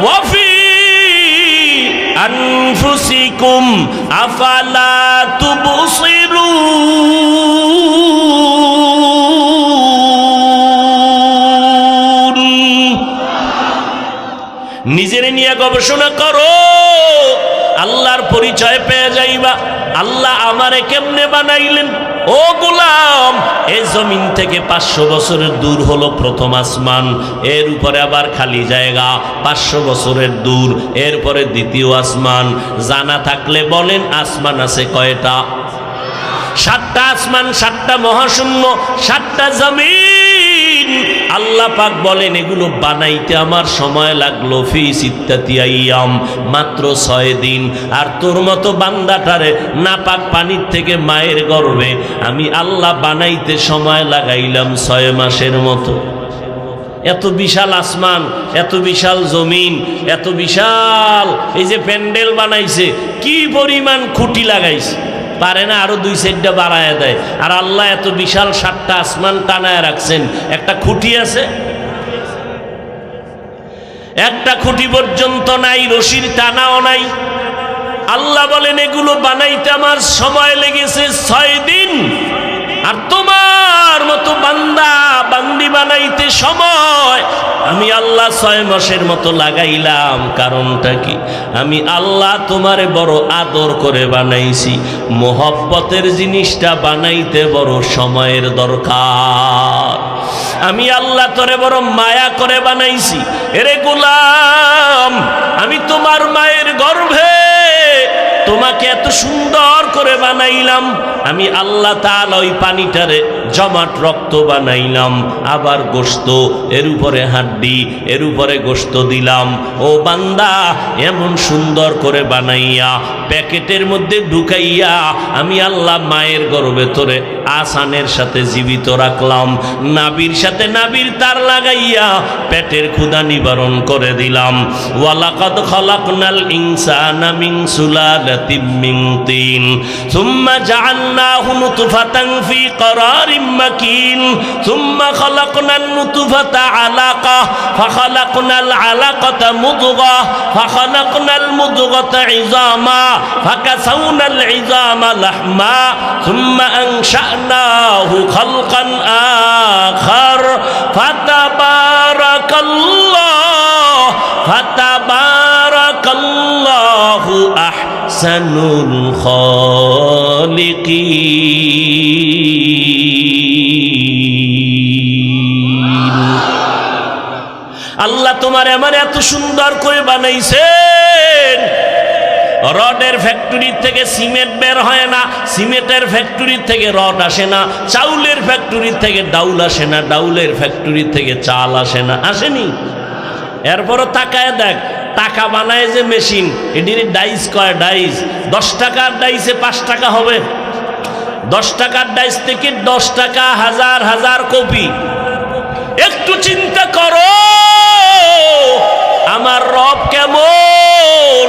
ওয়াফি আনফুসিকুম আফালা তুবসিরুন। নিজের নিয়ে গবেষণা করো, আল্লাহর পরিচয় পেয়ে যাইবা। আল্লাহ আমারে কেমনে বানাইলেন? ও গোলাম, এই জমিন থেকে 500 বছরের দূর হলো প্রথম আসমান, এর উপরে আবার খালি জায়গা 500 বছরের দূর, এরপরে দ্বিতীয় আসমান। জানা থাকলে বলেন আসমান আছে কয়টা? 7টা আসমান, 7টা মহাশূন্য, 7টা জমিন। আল্লাহ পাক বলেন এগুলো বানাইতে আমার সময় লাগলো ফি সিত্তাতি আইয়াম, মাত্র 6 দিন। আর তোর মতো বান্দাটারে নাপাক পানির থেকে মায়ের গর্ভে আমি আল্লাহ বানাইতে সময় লাগাইলাম 6 মাসের মতো। এত বিশাল আসমান, এত বিশাল জমিন, এত বিশাল এই যে প্যান্ডেল বানাইছে, কি পরিমাণ খুঁটি লাগাইছে, পারে না আরো 2 সাইডটা বাড়ায় দেয়। আর আল্লাহ এত বিশাল 7টা আসমান টানায় রাখছেন, একটা খুঁটি আছে? একটা খুঁটি পর্যন্ত নাই, রশির টানাও নাই। আল্লাহ বলেন এগুলো বানাইতে আমার সময় লেগেছে 6 দিন। আর তোমার মতো বান্দা বান্দি বানাইতে সময় আমি আল্লাহ 6 মাসের মতো লাগাইলাম। কারণটা কি? আমি আল্লাহ তোমারে বড় আদর করে বানাইছি। মোহব্বতের জিনিসটা বানাইতে বড় সময়ের দরকার। আমি আল্লাহ তোরে বড় মায়া করে বানাইছি। এরে গোলাম, আমি তোমার মায়ের গর্ভে তোমাকে এত সুন্দর করে বানাইলাম। আমি আল্লাহ তাআলা ওই পানিটারে জমাট রক্ত বানাইলাম, আবার গোশত, এর উপরে হাড্ডি, এর উপরে গোশত দিলাম। ও বান্দা, এমন সুন্দর করে বানাইয়া প্যাকেটের মধ্যে ঢুকাইয়া আমি আল্লাহ মায়ের গর্ভে তোরে আসানের সাথে জীবিত রাখলাম। নাবির সাথে নাবির তার লাগাইয়া পেটের ক্ষুধা নিবারণ করে দিলাম। ওয়ালাকাদ খালাকনাল ইনসানা মিন সুলালাতিম মিন তিন সুম্মা জাআলনাহু নুতফাতান ফি ক্বারারিম মাকিন সুম্মা খালাকনান নুতফাতা আলাকা ফাখালাকনাল আলাকাতা মুদগাহ ফাখালাকনাল মুদগাতা ইযামা ফাকাসাউনাল ইযামা লাহমা সুম্মা আনশা'নাহু খালকান আখার ফাতাবারাকাল্লাহু আহসানুল খালিকিন। আল্লাহ তোমার আমার এত সুন্দর করে বানাইছেন। রডের ফ্যাক্টরি থেকে সিমেন্ট বের হয় না, সিমেন্টের ফ্যাক্টরি থেকে রড আসে না, চাউলের ফ্যাক্টরি থেকে ডাউল আসে না, ডাউলের ফ্যাক্টরি থেকে চাল আসে না, আসেনি? এরপরও তাকায় দেখ, টাকা বানায় যে মেশিন, এটির ডাইস কয় ডাইস, 10 টাকার ডাইসে 5 টাকা হবে। 10 টাকার ডাইস থেকে 10 টাকা হাজার হাজার কপি। একটু চিন্তা করো আমার রব কেমন।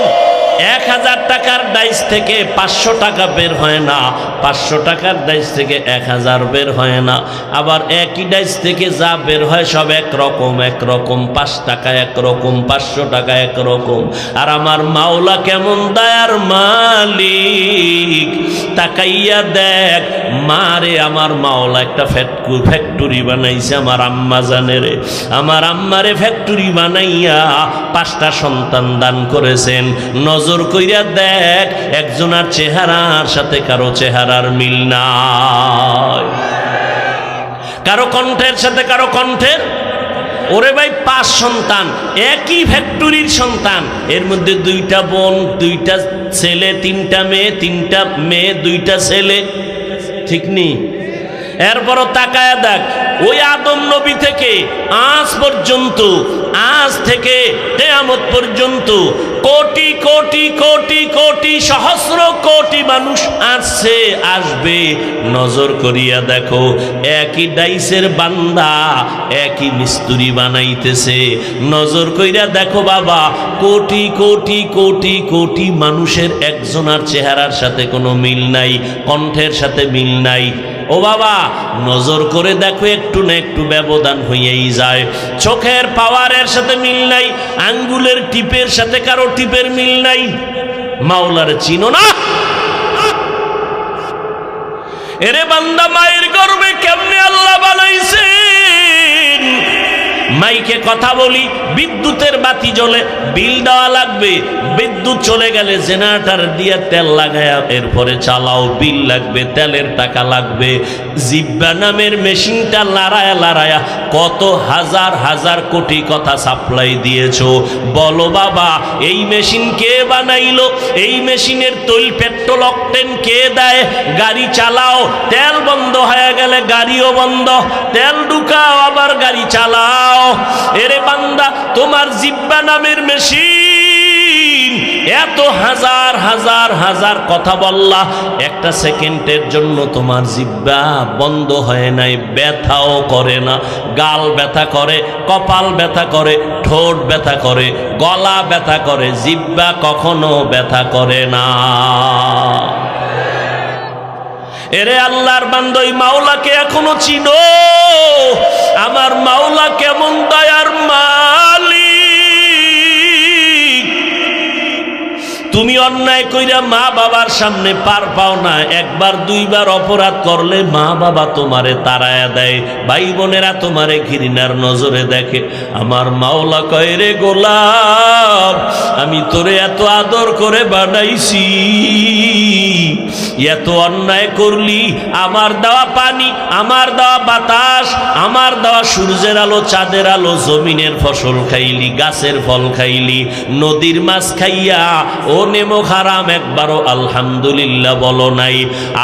1000 টাকার ডাইস থেকে 500 টাকা বের হয় না, 500 টাকার ডাইস থেকে 1000 বের হয় না। আবার একই ডাইস থেকে যা বের হয় সব একরকম একরকম, 5 টাকা একরকম, 500 টাকা একরকম। আর আমার মাওলা কেমন দয়ার মালিক। তাকাইয়া দেখ মারে, আমার মাওলা একটা ফ্যাক্টরি বানাইছে আমার আম্মা জানেরে। আমার আম্মারে ফ্যাক্টরি বানাইয়া 5টা সন্তান দান করেছেন। নজর কইরা দেখ একজনের চেহারার সাথে কারো চেহারার মিল নাই, কারো কণ্ঠের সাথে কারো কণ্ঠের। ওরে ভাই 5 সন্তান, একই ফ্যাক্টরির সন্তান, এর মধ্যে 2টা বোন, 2টা ছেলে, 3টা মেয়ে, 3টা মেয়ে, 2টা ছেলে, ঠিক নেই? এরপরও তাকায়া দেখ ওই আদম নবী থেকে আজ পর্যন্ত, আজ থেকে কিয়ামত পর্যন্ত কোটি কোটি কোটি কোটি সহস্র কোটি মানুষ আসছে, আসবে। নজর করিয়া দেখো একই ডাইসের বান্দা একই মিস্ত্রি বানাইতেছে। নজর কইরা দেখো বাবা, কোটি কোটি কোটি কোটি মানুষের একজনের চেহারার সাথে কোনো মিল নাই, কণ্ঠের সাথে মিল নাই। ও বাবা নজর করে দেখো, একটু না একটু ব্যবধান হইয়াই যায়। চোখের পাওয়ারের সাথে মিল নাই, আঙ্গুলের টিপের সাথে কারো টিপের মিল নাই। মাওলার চিনো না? এরে বান্দা, মায়ের গর্ভে কেমনে আল্লাহ বানাইছেন? মাইকে কথা বলি, বিদ্যুতের বাতি জ্বলে, বিল দেওয়া লাগবে। বিদ্যুৎ চলে গেলে জেনারেটর দিয়ে তেল লাগায়া এরপরে চালাও, বিল লাগবে, তেলের টাকা লাগবে। জিব্বা নামের মেশিনটা লড়ায়া লড়ায়া কত হাজার হাজার কোটি কথা সাপ্লাই দিয়েছো। বলো বাবা, এই মেশিন কে বানাইলো? এই মেশিনের তৈল পেট্রোল অকটেন কে দেয়? গাড়ি চালাও, তেল বন্ধ হয়ে গেলে গাড়িও বন্ধ, তেল ঢুকাও আবার গাড়ি চালাও। এরে বান্দা, তোমার জিব্বা নামের মেশিন এত হাজার হাজার হাজার কথা বললা, একটা সেকেন্ডের জন্য তোমার জিব্বা বন্ধ হয় নাই, ব্যথাও করে না। গাল ব্যথা করে, কপাল ব্যথা করে, ঠোঁট ব্যথা করে, গলা ব্যথা করে, জিব্বা কখনো ব্যথা করে না। এরে আল্লাহর বান্দা, ওই মাওলাকে এখনো চিনো? আমার মাওলা কেমন দয়ার মালিক। তুমি অন্যায় কইরা মা বাবার সামনে পার পাও না, একবার দুইবার অপরাধ করলে মা বাবা তোমারে তাড়ায়া দেয়, ভাই বোনেরা তোমারে ঘৃণার নজরে দেখে। আমার মাওলা কয়, রে গোলাম, আমি তোরে এত আদর করে বানাইছি, এত অন্যায় করলি, আমার দেওয়া পানি, আমার দেওয়া বাতাস, আমার দেওয়া সূর্যের আলো, চাঁদের আলো, জমিনের ফসল খাইলি, গাছের ফল খাইলি, নদীর মাছ খাইয়া ও নেমো হারাম একবারও আলহামদুলিল্লাহ বলো নাই।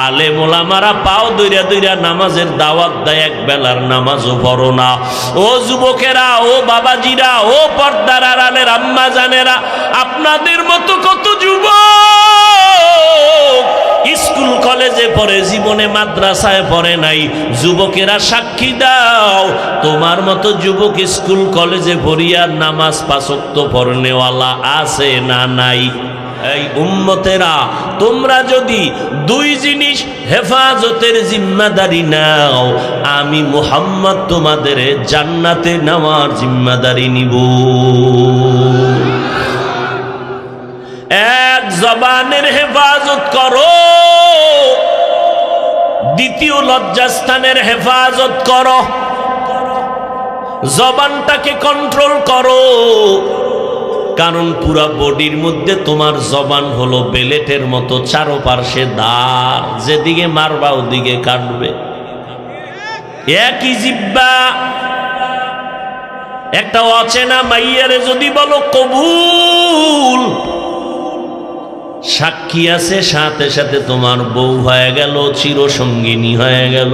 আলেম ওলামারা পাও দইরা দইরা নামাজের দাওয়াত দেয়, এক বেলার নামাজও পড়ো না। ও যুবকেরা, ও বাবাজিরা, ও পর্দার আড়ালের আম্মা জানেরা, আপনাদের মতো কত যুবক স্কুল কলেজে পড়ে, জীবনে মাদ্রাসায় পড়ে নাই। যুবকেরা সাক্ষী দাও, তোমার মতো যুবক স্কুল কলেজে পড়িয়া নামাজ পাঁচ ওয়াক্ত পড়নেওয়ালা আছে না নাই? এই উম্মতেরা, তোমরা যদি দুই জিনিস হেফাজতের জিম্মাদারি নাও, আমি মুহাম্মদ তোমাদের জান্নাতে নেওয়ার জিম্মাদারি নিব। এক, জবানের হেফাজত করো। দ্বিতীয়, লজ্জাস্থানের হেফাজত করো। জবানটাকে কন্ট্রোল করো, কারণ পুরা বডির মধ্যে তোমার জবান হলো বেলেটের মতো, চারোপাশে দাঁত, যেদিকে মারবা ওদিকে কাটবে। একই জিব্বা। একটা অচেনা মাইয়ারে যদি বলো কবুল, সাক্ষী আছে, সাথে সাথে তোমার বউ হয়ে গেল, চিরসঙ্গিনী হয়ে গেল।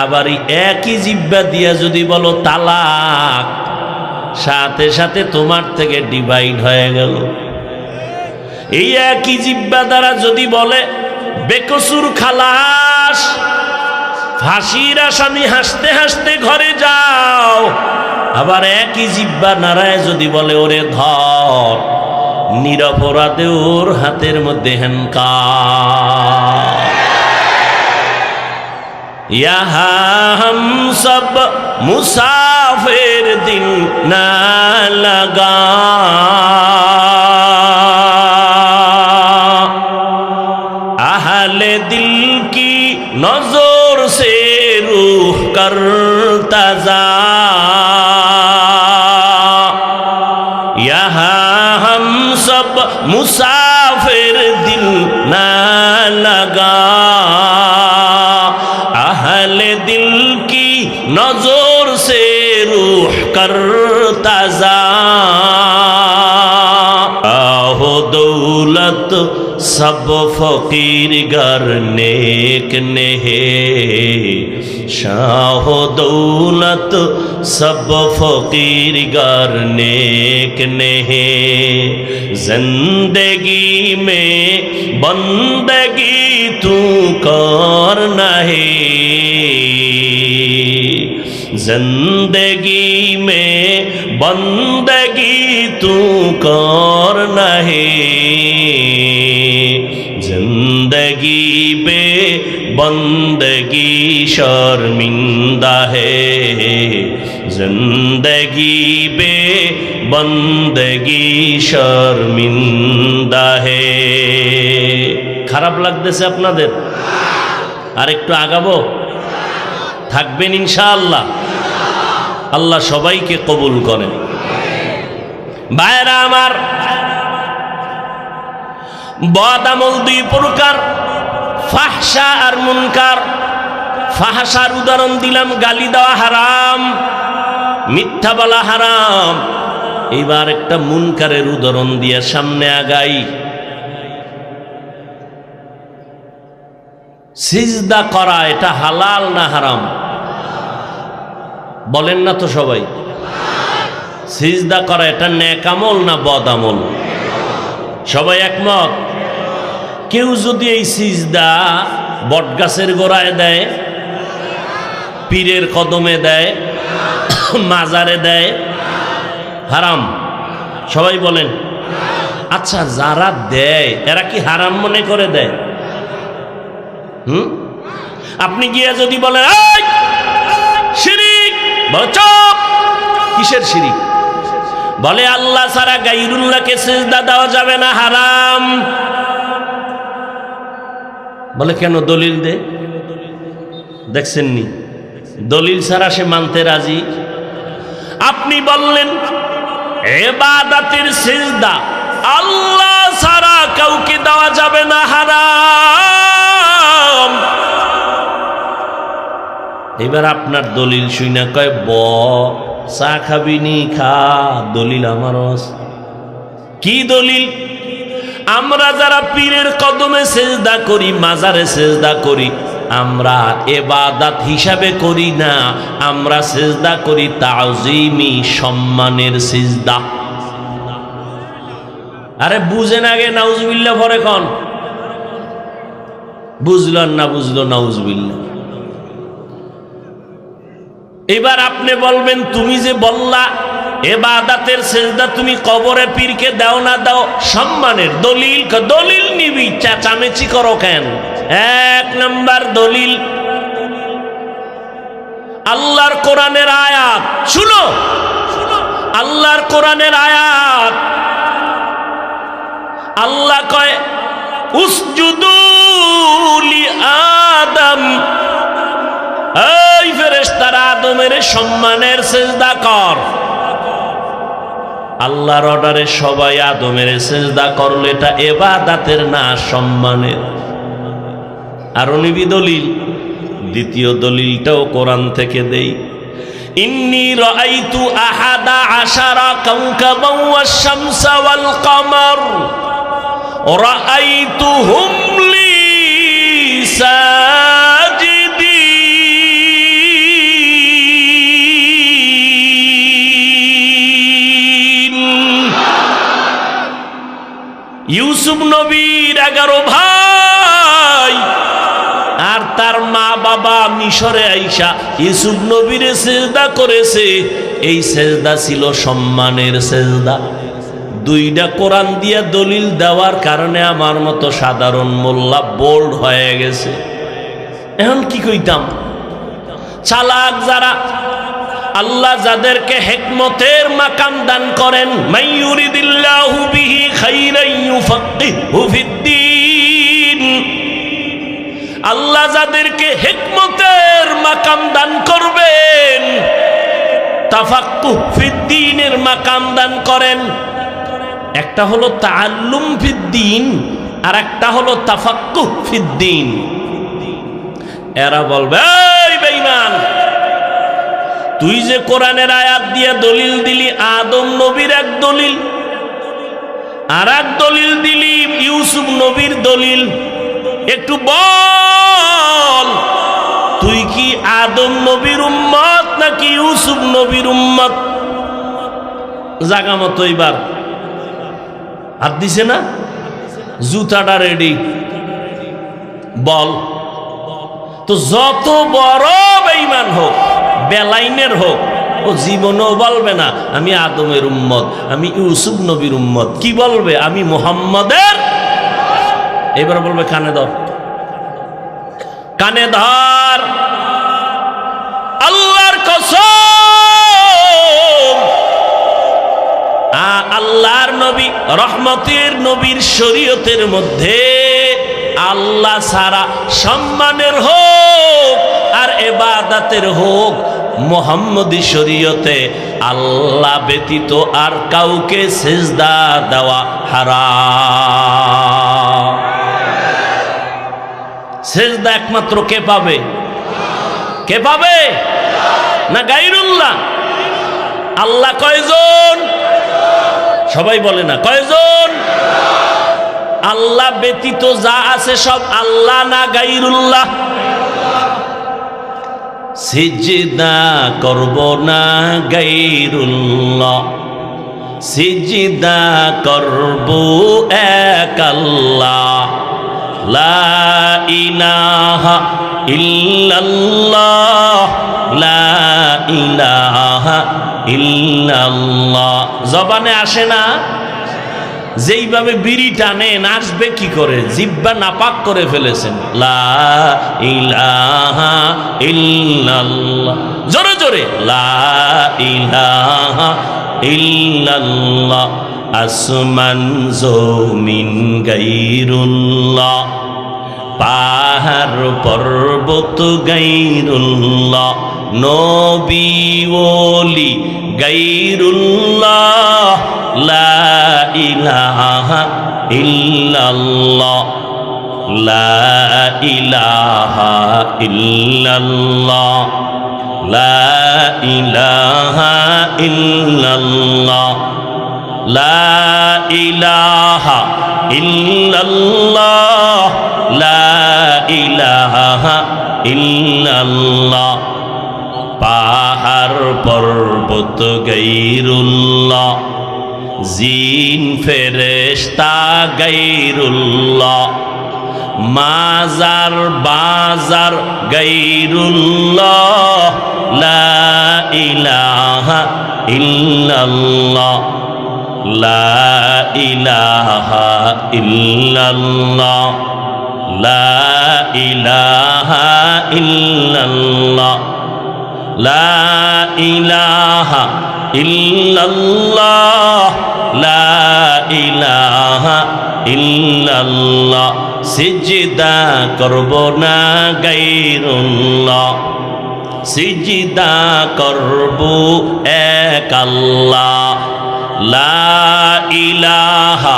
আবার একই জিব্বা দিয়া যদি বলো তালাক, সাথে সাথে তোমার থেকে ডিভাইড হয়ে গেল। এই একই জিব্বা দ্বারা যদি বলে বেকসুর খালাস, ফাঁসির আসামি, হাসতে হাসতে ঘরে যাও। আবার একই জিব্বা নারায় যদি বলে ওরে ধর, নিরপরাধে ওর হাতের মধ্যে হ্যান্ডকাপ। ইহা হম সব মুসাফির দিল না লাগা, আহলে দিল কি নজর সে রূহ করতা যা, यहाँ हम सब मुसाफिर दिल ना लगा, अहले दिल की नजर से रूह करता जा, आहो दौलत सब फकीर गर नेक नेहे, शाह दौलत सब फकीर गर नेक नेहे, जिंदगी में बंदगी तू कर नहे, जिंदगी में बंदगी तू कर नहे, जिंदगी बे बंदगी शर्मिंदा है, जिंदगी बे बंदगी शर्मिंदा है। খারাপ লাগতেছে আপনাদের? আর একটু আগাবো? থাকবেন ইনশাআল্লাহ? আল্লাহ সবাইকে কবুল করেন। ভাইরা আমার, বদ আমল দুই প্রকার, ফাহশা আর মুনকার। ফাহশার উদাহরণ দিলাম, গালি দেওয়া হারাম, মিথ্যা বলা হারাম। এবার একটা মুনকারের উদাহরণ দিয়ে সামনে আগাই। সিজদা করা এটা হালাল না হারাম? বলেন না তো সবাই। সিজদা করা এটা নেক আমল না বদ আমল? সবাই একমত? কেউ যদি এই সিজদা বটগাছের গোড়ায় দেয়, পীরের কদমে দেয়, মাজারে দেয়, হারাম? সবাই বলেন। আচ্ছা, যারা দেয় এরা কি হারাম মনে করে দেয়? আপনি গিয়ে যদি বলেন এই শিরিক, বলে চুপ, কিসের শিরিক? বলে আল্লাহ ছাড়া গায়রুল্লাহকে সিজদা দেওয়া যাবে না, হারাম। বলে কেন? দলিল দে। দেখছেননি, দলিল ছাড়া সে মানতে রাজি। আপনি বললেন ইবাদতের সিজদা আল্লাহ ছাড়া কাউকে দেওয়া যাবে না, হারাম। এবার আপনার দলিল শুনে কয় চা খাবি নি, খা, দলিল আমার। কি দলিল? আমরা যারা পীরের কদমে সেজদা করি, মাজারে সেজদা করি, আমরা ইবাদত হিসাবে করি না, আমরা সেজদা করি তাজিমি, সম্মানের সিজদা। আরে বুঝেন আগে নাউজুবিল্লাহ পরে কোন? বুঝলো না বুঝলো, নাউজুবিল্লাহ। এবার আপনি বলবেন তুমি যে বললা ইবাদতের সিজদা তুমি কবরে পীরকে দাও না দাও সম্মানের, দলিল? দলিল নিবি, চেঁচামেচি করো কেন? এক নাম্বার দলিল আল্লাহর কোরআনের আয়াত। শুনো, আল্লাহর কোরআনের আয়াত। আল্লাহ কয় উসজুদু লি আদম, এই ফেরেশতারা আদমের সম্মানের সিজদা কর। আল্লাহর অর্ডারে সবাই আদমের সিজদা করলে এটা ইবাদতের না, সম্মানের। আরো নিবি দলিল? দ্বিতীয় দলিলটাও কোরআন থেকে দেই। ইন্নী রাআইতু আহাদা আশারা কাওকাবান ওয়াশ শামসা ওয়াল কমার রাআইতুহুম লি সাজিদিন। ইউসুফ নবীর 11 ভাই আর তার মা বাবা মিশরে আইসা ইউসুফ নবীর সেজদা করেছে। এই সেজদা ছিল সম্মানের সেজদা। দুইটা কোরআন দিয়া দলিল দেওয়ার কারণে আমার মতো সাধারণ মোল্লা বোল্ড হয়ে গেছে। এখন কি কইতাম? চালাক যারা, আল্লাহ যাদেরকে হিকমতের মাকাম দান করেন, মাইয়ুরিদিল্লাহু বিহি খাইরান ইউফাক্কিহু ফিদ্দীন, আল্লাহ যাদেরকে হিকমতের মাকাম দান করবেন, তাফাক্কুহ ফিদ্দীনের মাকাম দান করেন। একটা হলো তাআল্লুম ফিদ্দীন আর একটা হলো তাফাক্কুহ ফিদ্দীন। এরা বলবে এই বেঈমান, তুই যে কোরআনের আয়াত দিয়ে দলিল দিলি আদম নবীর এক দলিল, আর এক দলিল দিলি ইউসুফ নবীর দলিল, একটু বল তুই কি আদম নবীর উম্মত নাকি ইউসুফ নবীর উম্মত? জাগা মতো এবার হাত দিছে না? জুতাটা রেডি, বল। তো যত বড় বেঈমান হোক, বেলাইনের হোক, ও জীবনেও বলবে না আমি আদমের উম্মত, আমি ইউসুফ নবীর উম্মত। কি বলবে? আমি মুহাম্মাদের। এবার বলবে কানে ধর, কানে ধর, আল্লাহর কসম, আল্লাহর নবী রহমতের নবীর শরীয়তের মধ্যে আল্লাহ ছাড়া সম্মানের হোক আর ইবাদতের হোক, মুহাম্মদী শরীয়তে আল্লাহ ব্যতীত আর কাউকে সিজদা দেওয়া হারাম। সিজদা একমাত্র কে পাবে? কে পাবে? না গায়রুল্লাহ? আল্লাহ কয়জন? সবাই বলে না কয়জন? আল্লাহ ব্যতীত যা আছে সব আল্লাহ না গায়রুল্লাহ? সিজদা করব না গায়রুল্লাহ, সিজদা করব এক আল্লাহ, লা ইলাহা ইল্লাল্লাহ, লা ইলাহা ইল্লাল্লাহ। জবানে আসে না? যেইভাবে বিড়ি টানেন আসবে কি করে? জিহ্বা নাপাক করে ফেলেছেন। লা ইলাহা ইল্লাল্লাহ, জোরে জোরে লা ইলাহা ইল্লাল্লাহ, আসমান জমিন গায়রুল্লাহ, পাহাড় পর্বত গায়রুল্লাহ, নবী ওলি গায়রুল্লাহ, লা ইলাহা ইল্লাল্লাহ, লা ইলাহা ইল্লাল্লাহ, লা ইলাহা ইল্লাল্লাহ, লা ইলাহা ইল্লাল্লাহ, লা ইলাহা ইল্লাল্লাহ, পাহাড় পর্বত গায়রুল্লাহ, জিন ফেরেশতা গায়রুল্লাহ, মাজার বাজার গায়রুল্লাহ, লা ইলাহা ইল্লাল্লাহ, লা ইলাহা ইল্লাল্লাহ, লা ইলাহা ইল্লাল্লাহ, লা ইলাহা ইল্লাল্লাহ, লা ইলাহা ইল্লাল্লাহ। সিজদা করব না গায়রুল্লাহ, সিজদা করব এক আল্লাহ, লা ইলাহা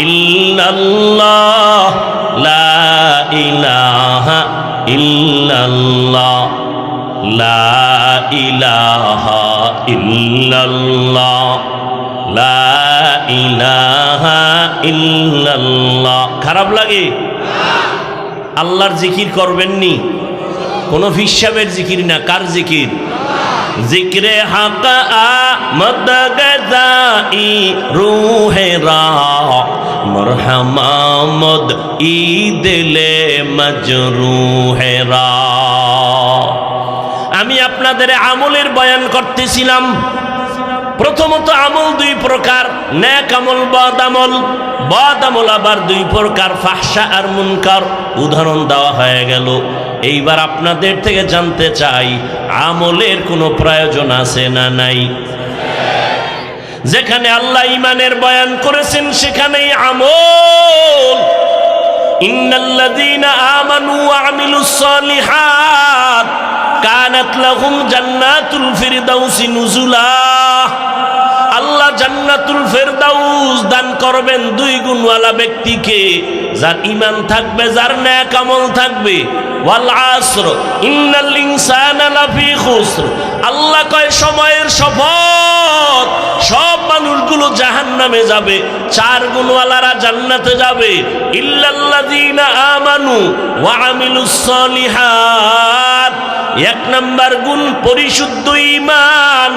ইল্লাল্লাহ, লা ইলাহা ইল্লাল্লাহ, লা ইলাহা ইল্লাল্লাহ, লা ইলাহা ইল্লাল্লাহ। খারাপ লাগে? আল্লাহর জিকির করবেননি? কোন ফিসাবের জিকির না, কার জিকির? জিক্রে হক আমদ গজাই রূহেরা, মরহমামদ ঈদলে মজরুহেরা। আমি আপনাদের আমলের বয়ান করতেছিলাম। প্রথমত আমল দুই প্রকার, নেক আমল, বদ আমল। বদ আমল আবার দুই প্রকার, ফাহশা আর মুনকার। উদাহরণ দেওয়া হয়ে গেল। এইবার আপনাদের থেকে জানতে চাই, আমলের কোনো প্রয়োজন আছে না নাই? যেখানে আল্লাহ ঈমানের বয়ান করেছেন সেখানেই আমল। ইন্নাল্লাযীনা আমানু ওয়া আমিলুস সালিহাত কানাত লাহুম জান্নাতুল ফিরদাউসি নুজুলা। আল্লাহ জান্নাতুল ফেরদাউস দান করবেন দুই গুণওয়ালা ব্যক্তিকে, যার ঈমান থাকবে, যার নেক আমল থাকবে। ওয়াল আসর ইন্নাল ইনসানা লাফি খুসর। আল্লাহ কয় সময়ের শপথ, সব মানুষগুলো জাহান্নামে যাবে, চার গুণওয়ালারা জান্নাতে যাবে। ইল্লাল্লাযীনা আমানু ওয়া আমিলুস সালিহাত, এক নাম্বার গুণ পরিশুদ্ধ ঈমান,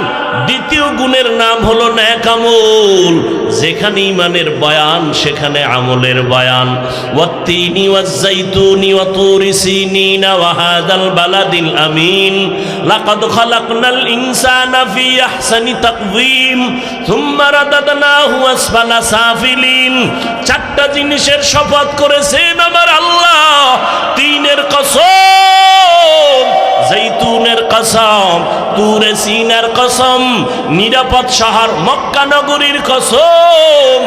দ্বিতীয় গুণের নাম হলো নেক আমল। যেখানে ঈমানের বয়ান সেখানে আমলের বয়ান। ওয়াত্তিনি ওয়াজ্জাইতুনি ওয়া তুরি সিনিনা ওয়া হাযাল বালাদিল আমিন লাকাদ খালাকনাল ইনসানা ফি আহসানি তাকওয়িম সুম্মা রাদাদনাহু আসফালা সাফিলিন। চারটা জিনিসের শপথ করেছেন আমার আল্লাহ। তিনের কসম, জৈতুনের কসম, তুরে সিনার কসম, নিরাপদ শহর মক্কা নগরীর কসম।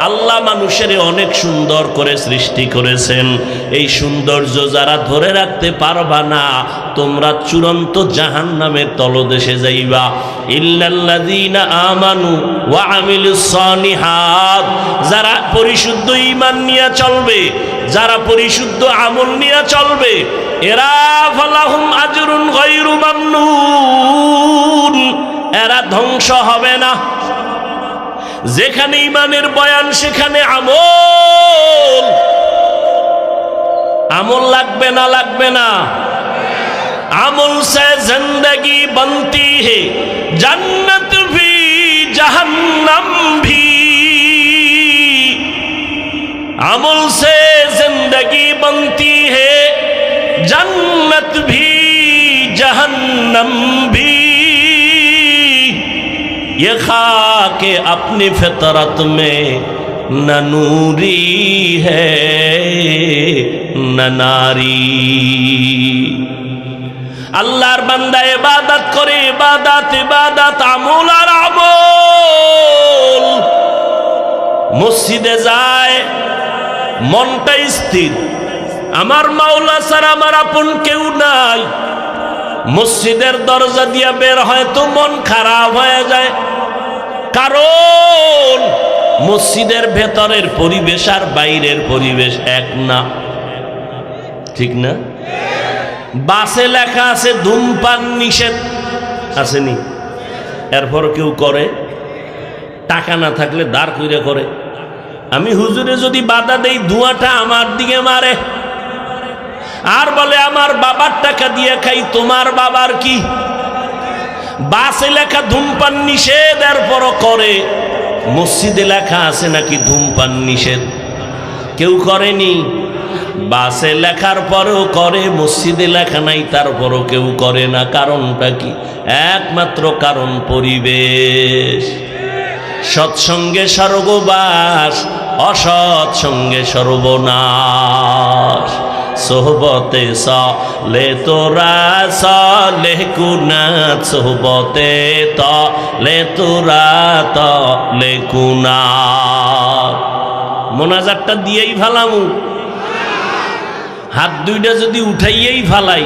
আল্লাহ মানুষের অনেক সুন্দর করে সৃষ্টি করেছেন। এই সৌন্দর্য যারা ধরে রাখতে পারবা না, তোমরা চূড়ান্ত জাহান্নামের তলদেশে যাইবা। ইল্লাল্লাযীনা আমানু ওয়া আমিলুস সালিহাত, যারা পরিশুদ্ধ ঈমান নিয়ে চলবে, যারা পরিশুদ্ধ আমল নিয়ে চলবে, এরা ফালাহুম আজরুন গায়রু মামনুন, এরা ধ্বংস হবে না। যেখানে ঈমানের বয়ান সেখানে আমল। আমল লাগবে না? লাগবে না? আমল সে জিंदगी बनती है, जन्नत भी जहन्नम भी। আমল से जिंदगी बनती है, जन्नत भी जहन्नम भी। ये खाके अपनी फितरत में न नूरी है न नारी। আল্লাহর বান্দা ইবাদত করে, ইবাদত ইবাদত, আমল আর আমল। মসজিদে যায়, মনটা স্থির, আমার মাওলা ছাড়া আমার আপন কেউ নাই। মসজিদের দরজা দিয়া বের হয় তো মন খারাপ হয়ে যায়, কারণ মসজিদের ভেতরের পরিবেশ আর বাইরের পরিবেশ এক না। ঠিক না? বাসে লেখা আছে ধূমপান নিষেধ, আসেনি? এরপর কেউ করে, টাকা না থাকলে দাঁড় কইরা করে। আমি হুজুরে যদি বাধা দেই, ধোঁয়াটা আমার দিকে মারে আর বলে আমার বাবার টাকা দিয়ে খাই, তোমার বাবার কি? বাসে লেখা ধূমপান নিষেধ, এরপরও করে। মসজিদে লেখা আছে নাকি ধূমপান নিষেধ? কেউ করেনি। বাসে লেখার পরেও করে, মসজিদে লেখা নাই তারপরও কেউ করে না। কারণটা কি? একমাত্র কারণ পরিবেশ। সৎসঙ্গে স্বর্গবাস, অসৎসঙ্গে সর্বনাশ। সোহবতে সলে তোরা সলে কুনাত, সোহবতে তলে তোরা তলে কুনাত। মোনাজাতটা দিয়েই ফালামু, হাত দুইটা যদি উঠাইয়েই ফালাই,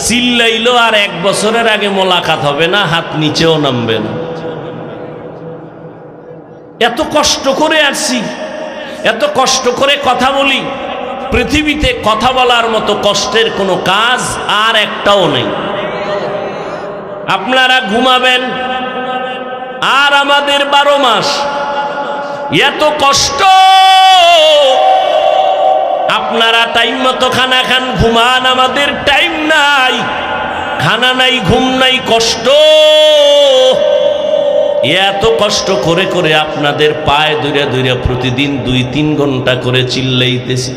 চিল্লাইলো আর 1 বছরের আগে মোলাকাত হবে না, হাত নিচেও নামবে না। এত কষ্ট করে আসছি, এত কষ্ট করে কথা বলি। পৃথিবীতে কথা বলার মতো কষ্টের কোনো কাজ আর একটাও নেই। আপনারা ঘুমাবেন আর আমাদের 12 মাস এত কষ্ট। আপনারা টাইম মতো খানা খান, ঘুমান, আমাদের টাইম নাই, খানা নাই, ঘুম নাই, কষ্ট। এত কষ্ট করে করে আপনাদের পায়ে ধরে ধরে প্রতিদিন 2-3 ঘন্টা করে চিল্লাইতেছি।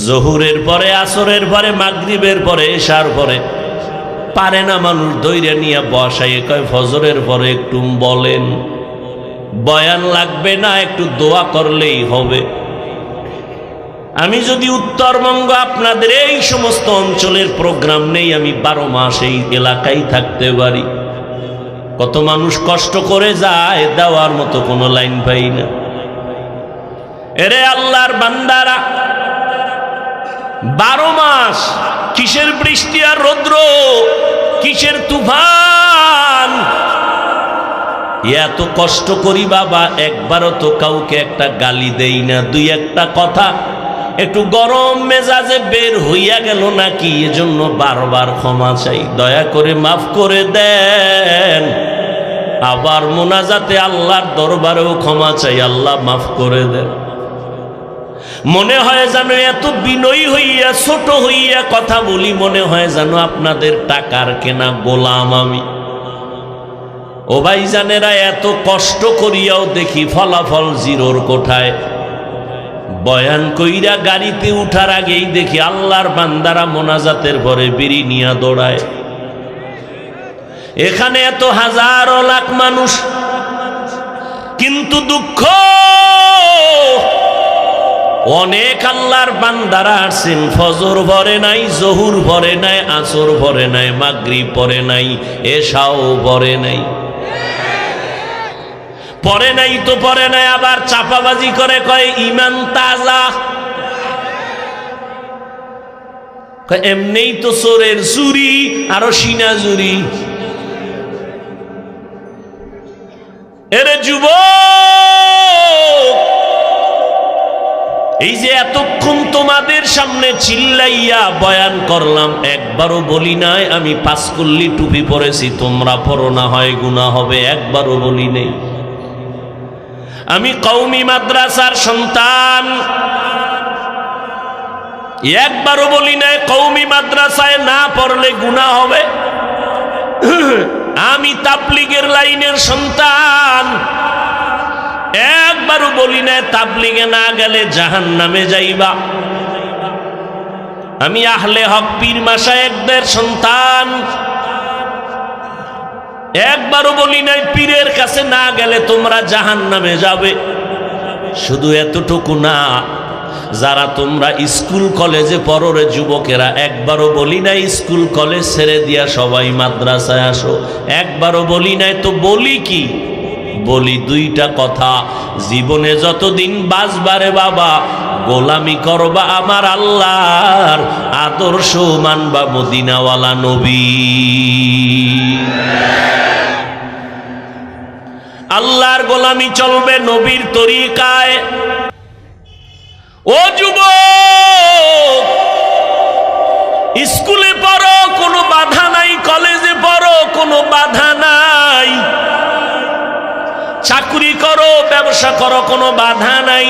জোহরের পরে, আসরের পরে, মাগরিবের পরে, এশার পরে পারে না মানুষ দইরে নিয়ে বসাইয়ে কয় ফজরের পরে একটু বলেন, বয়ান লাগবে না, একটু দোয়া করলেই হবে। আমি যদি উত্তরবঙ্গ আপনাদের এই সমস্ত অঞ্চলের প্রোগ্রাম নেই, আমি 12 মাস এই এলাকায় থাকতে পারি। কত মানুষ কষ্ট করে যায়, দেওয়ার মতো কোনো লাইন পাই না। এরে আল্লাহর বান্দারা, 12 মাস কিসের বৃষ্টি আর রৌদ্র, কিসের তুফান। এত কষ্ট করি বাবা, একবারও তো কাউকে একটা গালি দেই না। 2-1টা কথা একটু গরম মেজাজে বের হইয়া গেল নাকি, এজন্য বারবার ক্ষমা চাই, দয়া করে মাফ করে দেন। আবার মোনাজাতে আল্লাহর দরবারেও ক্ষমা চাই, আল্লাহ মাফ করে দেন। মনে হয় যেন এত বিনয়ী হইয়া ছোট হইয়া কথা বলি, মনে হয় যেন আপনাদের টাকার কেনা গোলাম আমি। ও ভাইজানেরা, এত কষ্ট করিয়াও দেখি ফলাফল জিরোর কোঠায়। বয়ান কইরা গাড়িতে উঠার আগেই দেখি আল্লাহর বান্দারা মোনাজাতের পরে বিড়ি নিয়া দৌড়ায়। এখানে এত হাজারো লাখ মানুষ, কিন্তু দুঃখ অনেক আল্লাহর বান্দারা আসছেন, ফজর ভরে নাই, জহুর ভরে নাই, আসর ভরে নাই, মাগরিব পরে নাই, এশাও ভরে নাই। পরে নাই তো পরে নাই, আবার চাপাবাজি করে কয় ইমান তাজা। এমনিই তো চোরের চুরি, আরো সিনা চুরি। এরে যুবক, এই যে এতক্ষণ তোমাদের সামনে চিল্লাইয়া বয়ান করলাম, একবারও বলি নাই আমি পাঁচকল্লি টুপি পরেছি তোমরা পরো না হয় গুনাহ হবে, একবারও বলি নেই। আমি কওমি মাদ্রাসার সন্তান, একবারও বলি নাই কওমি মাদ্রাসায় না পড়লে গুনাহ হবে। আমি তাবলীগের লাইনের সন্তান, একবারও বলি নাই তাবলীগে না গেলে জাহান্নামে যাইবা। আমি আহলে হক পীর মাশায়েখদের সন্তান, একবারও বলি নাই পীরের কাছে না গেলে তোমরা জাহান্নামে যাবে। শুধু এতটুকু না, যারা তোমরা স্কুল কলেজে পড়ো রে যুবকেরা, একবারও বলি নাই স্কুল কলেজ ছেড়ে দিয়া সবাই মাদ্রাসায় আসো, একবারও বলি নাই। তো বলি কি? বলি দুইটা কথা, জীবনে যতদিন বাঁচবারে বাবা গোলামি করবা আমার আল্লাহর, আদর্শ মানবা মদিনাওয়ালা নবী। আল্লাহর গোলামি চলবে নবীর তরিকায়। ও যুবক, স্কুলে পড়ো কোনো বাধা নাই, কলেজে পড়ো কোনো বাধা নাই, চাকরি করো ব্যবসা করো কোনো বাধা নাই,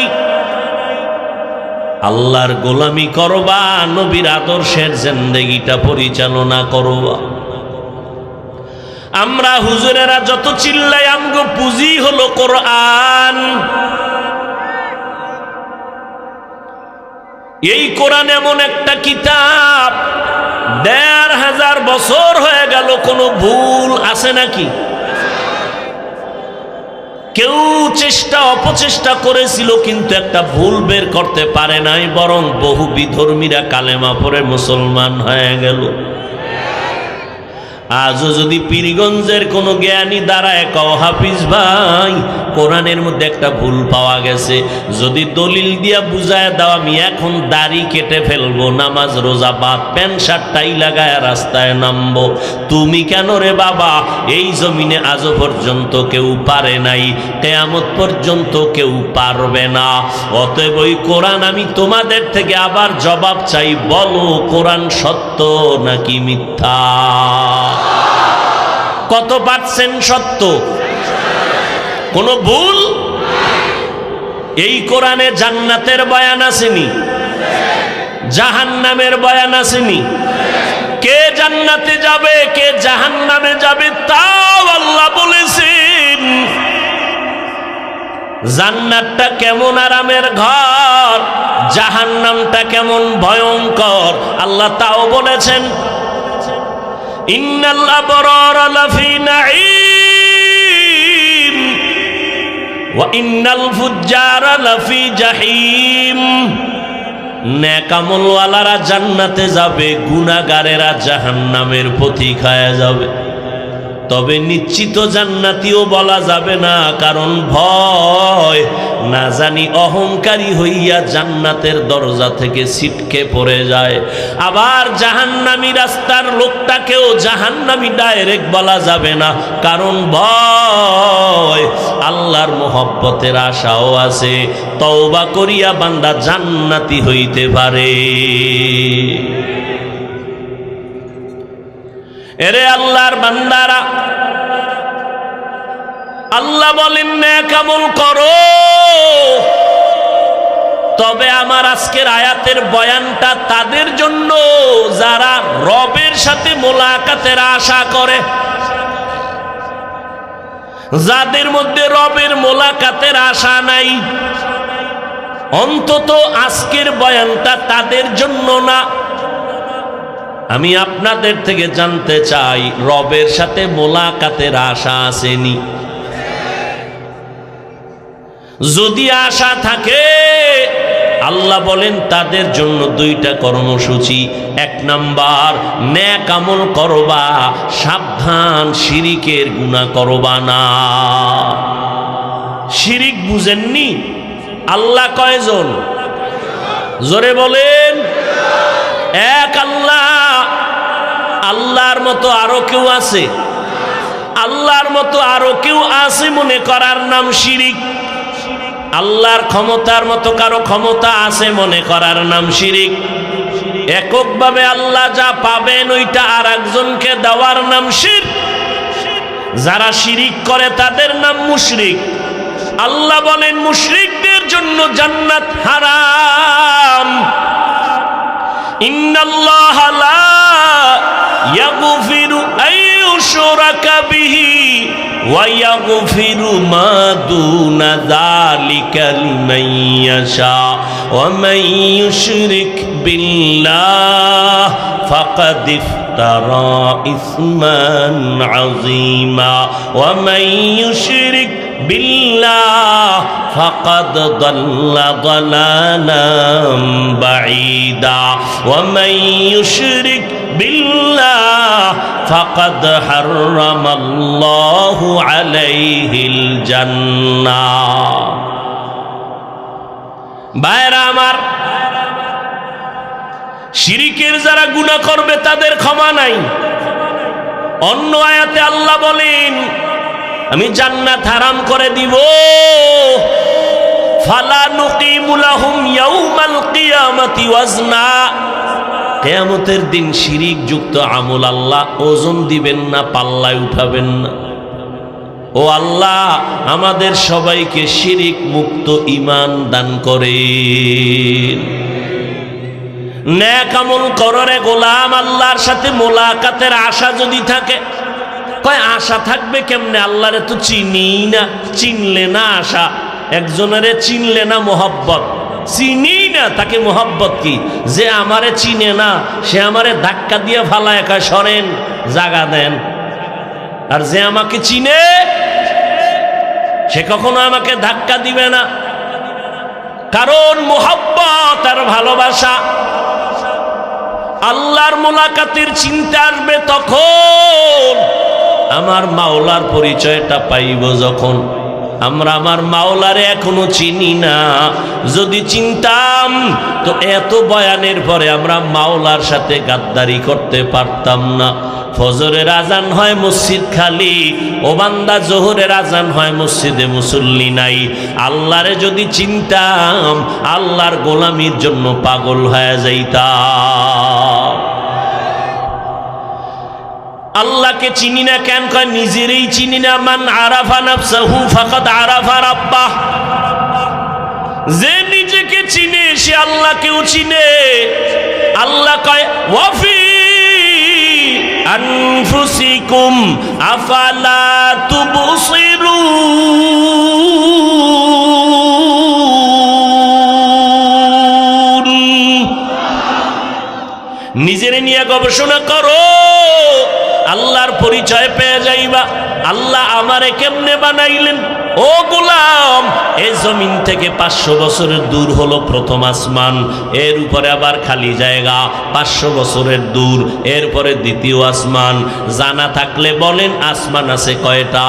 আল্লাহর গোলামি করবা, নবীর আদর্শের জিন্দেগিটা পরিচালনা করবা। আমরা হুজুরেরা যত চিল্লাই, আমগো পুঁজি হলো কোরআন। এই কোরআন এমন একটা কিতাব, ১৫০০ বছর হয়ে গেল, কোনো ভুল আছে নাকি? কেউ চেষ্টা অপচেষ্টা করেছিল কিন্তু একটা ভুল বের করতে পারে নাই, বরং বহু বিধর্মীরা কালেমা পড়ে মুসলমান হয়ে গেল। আজও যদি পীরগঞ্জের কোনো জ্ঞানী দাঁড়ায় কও হাফিজ ভাই কোরআনের মধ্যে একটা ভুল পাওয়া গেছে, যদি দলিল দিয়া বুঝায় দাও আমি এখন দাড়ি কেটে ফেলবো, নামাজ রোজা বাদ, প্যান্ট শার্ট টাই লাগায় রাস্তায় নামবো, তুমি কেন রে বাবা? এই জমিনে আজও পর্যন্ত কেউ পারে নাই, কিয়ামত পর্যন্ত কেউ পারবে না। অতএব ওই কোরআন আমি তোমাদের থেকে আবার জবাব চাই, বলো কোরআন সত্য নাকি মিথ্যা? কত পার্সেন্ট সত্য? কোন ভুল? এই কোরআনে জান্নাতের বয়ান আসেনি, জাহান্নামের বয়ান আসেনি। কে জান্নাতে যাবে কে জাহান্নামে যাবে তাও আল্লাহ বলেছেন। জান্নাতটা কেমন আরামের ঘর, জাহান্নামটা কেমন ভয়ঙ্কর, আল্লাহ তাও বলেছেন। ইন্নাল আবরার লাফি নাঈম ওয়া ইন্নাল ফুজ্জারা লাফি জাহিম। নেক আমলওয়ালারা জান্নাতে যাবে, গুনাহগারেরা জাহান্নামের পথিক হয়ে যাবে। তবে নিশ্চিত জান্নাতীও বলা যাবে না, কারণ ভয় না জানি অহংকারী হইয়া জান্নাতের দরজা থেকে ছিটকে পড়ে যায়। আবার জাহান্নামী রাস্তার লোকটাকেও জাহান্নামী ডাইরেক্ট বলা যাবে না, কারণ ভয়। আল্লাহর মোহব্বতের আশাও আছে, তওবা করিয়া বান্দা জান্নাতি হইতে পারে। এরে আল্লাহর বান্দারা, আল্লাহ বলেন নেক আমল করো, তবে আমার আজকের আয়াতের বয়ানটা তাদের জন্য যারা রবের সাথে মোলাকাতের আশা করে, যাদের মধ্যে রবের মোলাকাতের আশা নাই। অন্তত আজকের বয়ানটা তাদের জন্য না। আমি আপনাদের থেকে জানতে চাই, রবের সাথে মোলাকাতের আশা আসেনি? যদি আশা থাকে, আল্লাহ বলেন তাদের জন্য দুইটা কর্মসূচি। এক নাম্বার, নেক আমল করবা, সাবধান শিরিকের গুনাহ করবা না। শিরিক বুঝেননি? আল্লাহ কয়জন? জোরে বলেন। এক আল্লাহ। আল্লাহর মতো আরো কেউ আছে? আল্লাহর মতো আরো কেউ আছে মনে করার নাম শিরিক। আল্লাহর ক্ষমতার মতো কারো ক্ষমতা আছে মনে করার নাম শিরিক। এককভাবে আল্লাহ যা পাবেন ওইটা আর একজনকে দেওয়ার নাম শিরক। যারা শিরিক করে তাদের নাম মুশরিক। আল্লাহ বলেন মুশরিকদের জন্য জান্নাত হারাম। ইন্নাল্লাহা লা ইয়াগফিরু আইয়ুশরাকা বিহি ওয়া ইয়াগফিরু মা দুনা যালিকা লিমান ইয়াশা ওয়া মান ইউশরিক বিল্লাহ ফাকাদ ইফতারা ইসমান আযীমা ওয়া মান ইউশরিক বিল্লাহ ফাকাদ দাল্লা দালালাম বাঈদা ওয়া মান ইউশরিক বিল্লাহ ফাকাদ হারামাল্লাহু আলাইহিল জান্নাহ। ভাইরা আমার, শিরিকের যারা গুনাহ করবে তাদের ক্ষমা নাই। অন্য আয়াতে আল্লাহ বলেন, আমি জান্নাত হারাম করে দিব। ফালা নুকিমু লাহুম ইয়াউমাল কিয়ামাতি ওয়াজনা। কিয়ামতের দিন শিরিক যুক্ত আমল আল্লাহ ওজন দিবেন না, পাল্লায় উঠাবেন না। ও আল্লাহ, আমাদের সবাইকে শিরিক মুক্ত ঈমান দান করেন। নেক আমল কররে গোলাম, আল্লাহর সাথে মোলাকাতের আশা যদি থাকে। কয় আশা থাকবে কেমনে? আল্লাহরে তো চিনি না। চিনলে না আশা? একজনেরে চিনলে না মোহব্বত? চিনি না, তাকে মোহব্বত কি? যে আমারে চিনে না সে আমারে ধাক্কা দিয়ে ফালায় কয় সরেন, জাগা দেন। আর যে আমাকে চিনে সে কখনো আমাকে ধাক্কা দিবে না, কারণ মোহব্বত আর ভালোবাসা। আল্লাহর মোলাকাতের চিন্তা আসবে তখন, আমার মাওলার পরিচয়টা পাইব যখন। আমরা আমার মাওলারে এখনো চিনি না। যদি চিনতাম তো এত বয়ানের পরে আমরা মাওলার সাথে গাদ্দারি করতে পারতাম না। ফজরের আজান হয় মসজিদ খালি, ও বান্দা জোহরের আজান হয় মসজিদে মুসল্লি নাই। আল্লাহরে যদি চিনতাম, আল্লাহর গোলামির জন্য পাগল হয়ে যাইতাম। আল্লাহকে চিনি না কেন? কয় নিজেরই চিনি না। মান আরাফা নাফসাহু ফাকাদ আরাফা রাব্বাহ। যে নিজেকে চিনে সে আল্লাহকেও চিনে। আল্লাহ কয় ওয়াফি আনফুসিকুম আফালা তুবসিরুন। নিজেরে নিয়ে গবেষণা করো, আল্লাহর পরিচয় পেয়ে যাইবা। আল্লাহ আমারে কেমনে বানাইলেন? ও গোলাম, এই জমিন থেকে 500 বছরের দূর হলো প্রথম আসমান, এর উপরে আবার খালি জায়গা 500 বছরের দূর, এরপরে দ্বিতীয় আসমান। জানা থাকলে বলেন আসমান আছে কয়টা?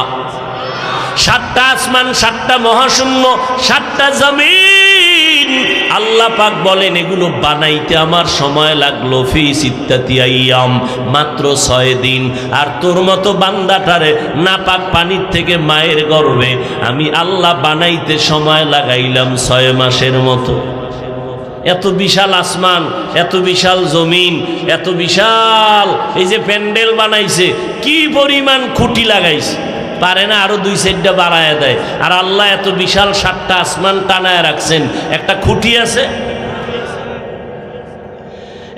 7টা আসমান, 7টা মহাশূন্য, 7টা জমিন। আল্লাহ পাক বলেন এগুলো বানাইতে আমার সময় লাগলো ফি সিত্তাতি আইয়াম, মাত্র 6 দিন। আর তোর মতো বান্দাটারে নাপাক পানির থেকে মায়ের গর্ভে আমি আল্লাহ বানাইতে সময় লাগাইলাম 6 মাসের মতো। এত বিশাল আসমান, এত বিশাল জমিন, এত বিশাল এই যে প্যান্ডেল বানাইছে, কি পরিমাণ খুঁটি লাগাইছে, পারে না আরো 2 সাইডটা বাড়ায় দেয়। আর আল্লাহ এত বিশাল 7টা আসমান টানায় রাখছেন, একটা খুঁটি আছে?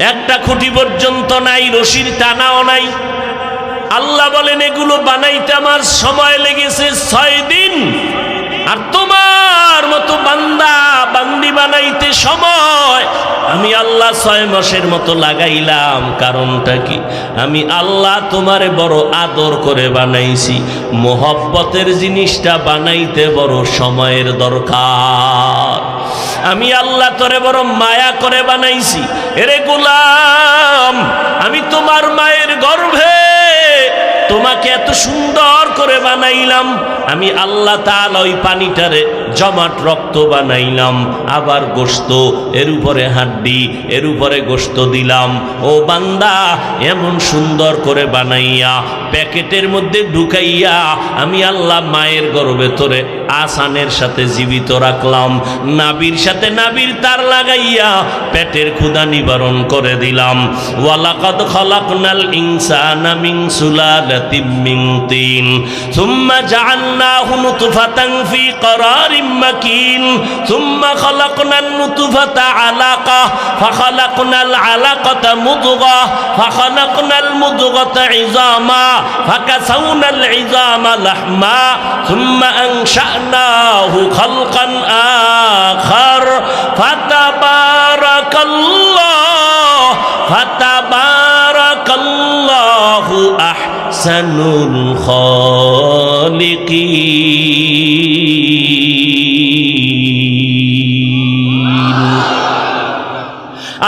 একটা খুঁটি পর্যন্ত নাই, রশির টানাও নাই। আল্লাহ বলেন এগুলো বানাইতে আমার সময় লেগেছে 6 দিন, আর তোমার মতো বান্দা বান্দি বানাইতে সময় আমি আল্লাহ 6 মাসের মতো লাগাইলাম। কারণটা কি? আমি আল্লাহ তোমারে বড় আদর করে বানাইছি। মোহব্বতের জিনিসটা বানাইতে বড় সময়ের দরকার। আমি আল্লাহ তোরে বড় মায়া করে বানাইছি। এরে গোলাম, আমি তোমার মায়ের গর্ভে তোমাকে এত সুন্দর করে বানাইলাম। আমি আল্লাহ তাআলা ওই পানিটারে জমাট রক্ত বানাইলাম, আবার গোশত, এর উপরে হাড্ডি, এর উপরে গোশত দিলাম। ও বান্দা, এমন সুন্দর করে বানাইয়া প্যাকেটের মধ্যে ঢুকাইয়া আমি আল্লাহ মায়ের গর্ভে তোরে আসানের সাথে জীবিত রাখলাম। নাবির সাথে নাবির তার লাগাইয়া পেটের ক্ষুধা নিবারণ করে দিলাম। ওয়ালাকাদ খালাকনাল ইনসানা মিন সুলালাতিম মিন তিন সুম্মা জাআলনাহু নুতফাতান ফি ক্বারারিম মাকিন সুম্মা খালাকনান নুতফাতা আলাকা ফাখালাকনাল আলাকাতা মুদগা ফাখালাকনাল মুদগাতা ইযামা ফাকাসাউনাল ইযামা লাহমা সুম্মা আনশা'নাহু খালকান আখার ফাতাবারাকাল্লাহু আহসানুল খালিকিন।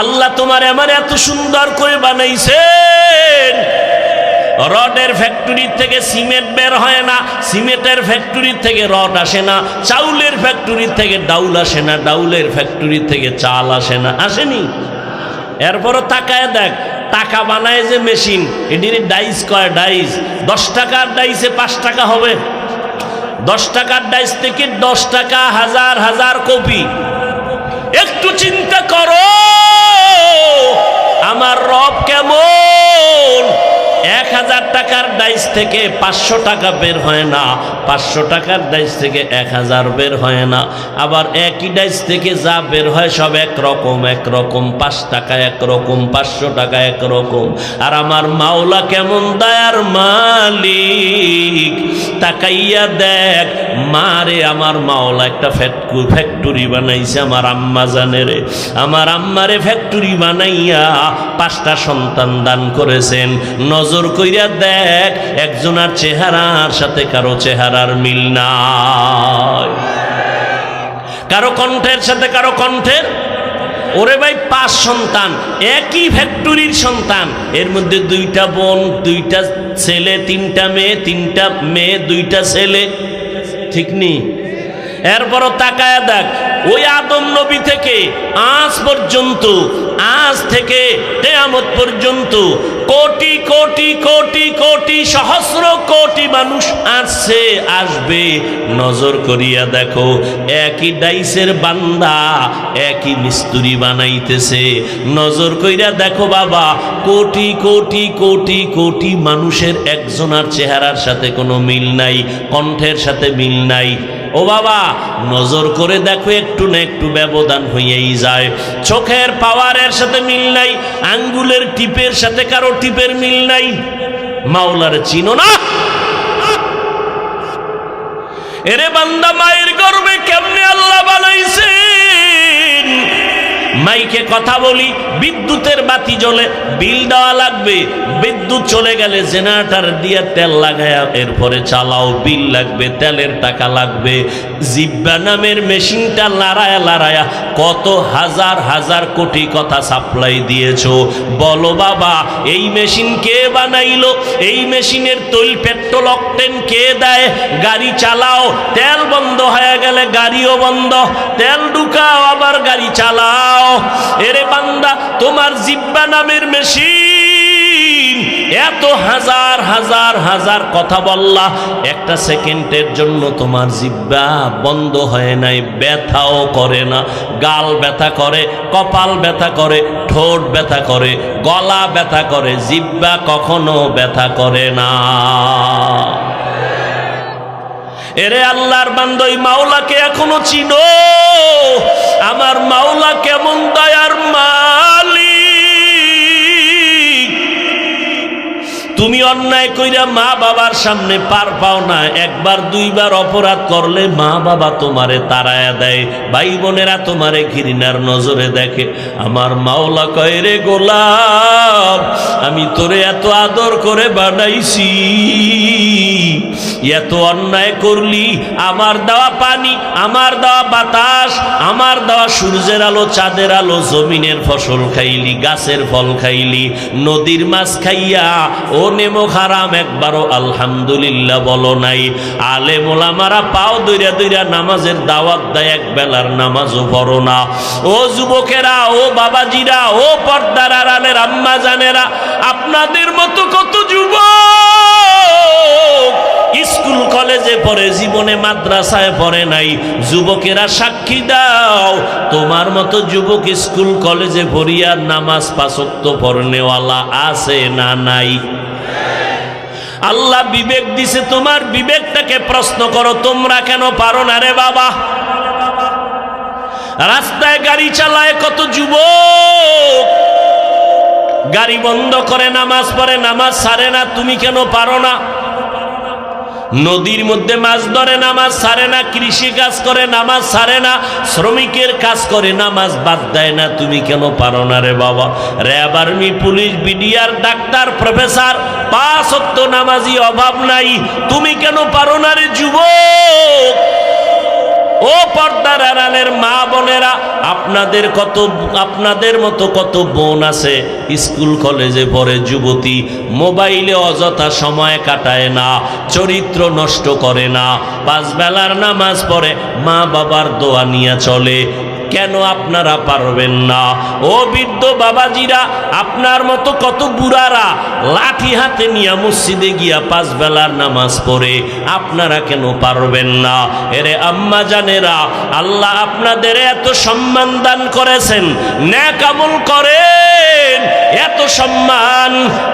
আল্লাহ তোমার আমার এত সুন্দর করে বানাইছেন। রডের ফ্যাক্টরি থেকে সিমেন্ট বের হয় না, সিমেন্টের ফ্যাক্টরি থেকে রড আসে না, চাউলের ফ্যাক্টরি থেকে ডাউল আসে না, ডাউলের ফ্যাক্টরি থেকে চাল আসে না, আসেনি? এরপরও তাকায় দেখ, টাকা বানায় যে মেশিন, এটির ডাইস কয়, ডাইস 10 টাকার ডাইসে 5 টাকা হবে। 10 টাকার ডাইস থেকে 10 টাকা হাজার হাজার কপি। একটু চিন্তা করো আমার রব কেমন। 1000 টাকার ডাইস থেকে 500 টাকা বের হয় না, 500 টাকার ডাইস থেকে 1000 বের হয় না। আবার একই ডাইস থেকে যা বের হয় সব একরকম একরকম, 5 টাকা একরকম, 500 টাকা একরকম। আর আমার মাওলা কেমন দয়ার মালিক। তাকাইয়া দেখ মারে, আমার মাওলা একটা ফ্যাক্টরি বানাইছে আমার আম্মা জানেরে। আমার আম্মারে ফ্যাক্টরি বানাইয়া 5টা সন্তান দান করেছেন। নজর কইরা দেখ একজনের চেহারার সাথে কারো চেহারার মিল নাই, কারো কণ্ঠের সাথে কারো কণ্ঠের। ওরে ভাই 5 সন্তান, একই ফ্যাক্টরির সন্তান, এর মধ্যে 2টা বোন, 2টা ছেলে, 3টা মেয়ে, 3টা মেয়ে, 2টা ছেলে, ঠিক নেই? এরপরও তাকায়া দেখ ওই আদম নবী থেকে আজ পর্যন্ত, আজ থেকে কিয়ামত পর্যন্ত কোটি কোটি কোটি কোটি সহস্র কোটি মানুষ আসছে, আসবে। নজর করিয়া দেখো একই ডাইসের বান্দা একই মিস্ত্রি বানাইতেছে। নজর কইরা দেখো বাবা, কোটি কোটি কোটি কোটি মানুষের একজনের চেহারার সাথে কোনো মিল নাই, কণ্ঠের সাথে মিল নাই। ও বাবা নজর করে দেখো, একটু না একটু ব্যবধান হইয়াই যায়। চোখের পাওয়ারের সাথে মিল নাই, আঙ্গুলের টিপের সাথে কারো টিপের মিল নাই। মাওলার চিনো না? এরে বান্দা, মায়ের গর্ভে কেমনে আল্লাহ বানাইছেন। মাইকে কথা বলি, বিদ্যুতের বাতি জ্বলে, বিল দেওয়া লাগবে। বিদ্যুৎ চলে গেলে জেনারেটর দিয়ে তেল লাগায়া এরপরে চালাও, বিল লাগবে, তেলের টাকা লাগবে। জিব্বা নামের মেশিনটা লড়ায়া লড়ায়া কত হাজার হাজার কোটি কথা সাপ্লাই দিয়েছো। বলো বাবা, এই মেশিন কে বানাইলো? এই মেশিনের তৈল পেট্রোল অকটেন কে দেয়? গাড়ি চালাও, তেল বন্ধ হয়ে গেলে গাড়িও বন্ধ, তেল ঢুকাও আবার গাড়ি চালাও। এরে বান্দা, তোমার জিব্বা নামের মেশিন এত হাজার হাজার হাজার কথা বললা, একটা সেকেন্ডের জন্য তোমার জিব্বা বন্ধ হয় নাই, ব্যথাও করে না। গাল ব্যথা করে, কপাল ব্যথা করে, ঠোঁট ব্যথা করে, গলা ব্যথা করে, জিব্বা কখনো ব্যথা করে না। এরে আল্লাহর বান্দা, ওই মাওলাকে এখনো চিনো? আমার মাওলা কেমন দয়ার মালিক। তুমি অন্যায় কইরা মা বাবার সামনে পার পাও না, একবার দুইবার অপরাধ করলে মা বাবা তোমারে তাড়ায়া দেয়, ভাই বোনেরা তোমারে ঘৃণার নজরে দেখে। আমার মাওলা কয়, রে গোলাম, আমি তোরে এত আদর করে বানাইছি, এত অন্যায় করলি, আমার দেওয়া পানি, আমার দেওয়া বাতাস, আমার দেওয়া সূর্যের আলো, চাঁদের আলো, জমিনের ফসল খাইলি, গাছের ফল খাইলি, নদীর মাছ খাইয়া ও নেমো হারাম একবারও আলহামদুলিল্লাহ বলো নাই। আলেম ওলামারা পাও দইরা দইরা নামাজের দাওয়াত দেয়, এক বেলার নামাজও পড়ো না। ও যুবকেরা, ও বাবাজিরা, ও পর্দার আড়ালের আম্মা জানেরা, আপনাদের মতো কত যুবক স্কুল কলেজে পড়ে, জীবনে মাদ্রাসায় পড়ে নাই। যুবকেরা সাক্ষী দাও, তোমার মতো যুবক স্কুল কলেজে পড়িয়া নামাজ পাঁচ ওয়াক্ত পড়নেওয়ালা আছে না নাই? আল্লাহ বিবেক দিছে, তোমার বিবেকটাকে প্রশ্ন করো, তোমরা কেন পারো না রে বাবা? রাস্তায় গাড়ি চালায় কত যুবক, গাড়ি বন্ধ করে নামাজ পড়ে, নামাজ ছাড়ে না, তুমি কেন পারো না? নদীর মধ্যে মাছ ধরে, নামাজ ছাড়ে না, কৃষি কাজ করে, নামাজ ছাড়ে না, শ্রমিকের কাজ করে, নামাজ বাদ দেয় না, তুমি কেন পারো না রে বাবা? RAB, army, police, BDR, doctor, professor, পাঁচ ওয়াক্ত নামাজি অভাব নাই, তুমি কেন পারো না রে যুবক? ও পর্দার আড়ালের মা বোনেরা, আপনাদের মতো কত বোন আছে স্কুল কলেজে পড়ে, যুবতী, মোবাইলে অযথা সময় কাটায় না, চরিত্র নষ্ট করে না, পাঁচ বেলার নামাজ পড়ে, মা বাবার দোয়া নিয়ে চলে। কেন আপনারা পারবেন না? ও বৃদ্ধ বাবাজিরা, আপনার মতো কত বুড়ারা লাঠি হাতে নিয়ে মসজিদে গিয়া পাঁচ বেলার নামাজ পড়ে, আপনারা কেন পারবেন না? এরে আম্মা জানেরা, আল্লাহ আপনাদের এত সম্মান দান করেছেন, নেক আমল করেন, এত সম্মান,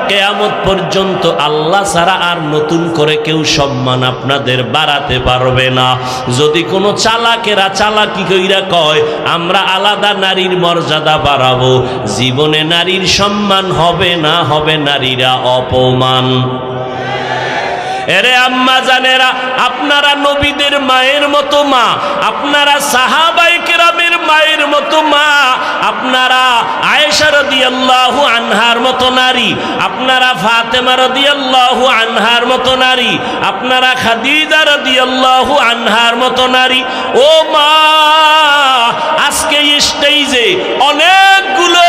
কিয়ামত পর্যন্ত আল্লাহ ছাড়া আর নতুন করে কেউ সম্মান আপনাদের বাড়াতে পারবে না। যদি কোনো চালাকেরা চালাকি কইরা কয় আমরা আলাদা নারীর মর্যাদা বাড়াবো, জীবনে নারীর সম্মান হবে না, হবে নারীরা অপমান। এরে আম্মা জানেরা, আপনারা নবীদের মায়ের মতো মা, আপনারা সাহাবায়ে কেরামের মায়ের মতো মা, আপনারা আয়েশা রাদিয়াল্লাহু আনহার মতো নারী, আপনারা ফাতেমা রাদিয়াল্লাহু আনহার মতো নারী, আপনারা খাদিজা রাদিয়াল্লাহু আনহার মতো নারী। ও মা, আজকে স্টেজে অনেকগুলো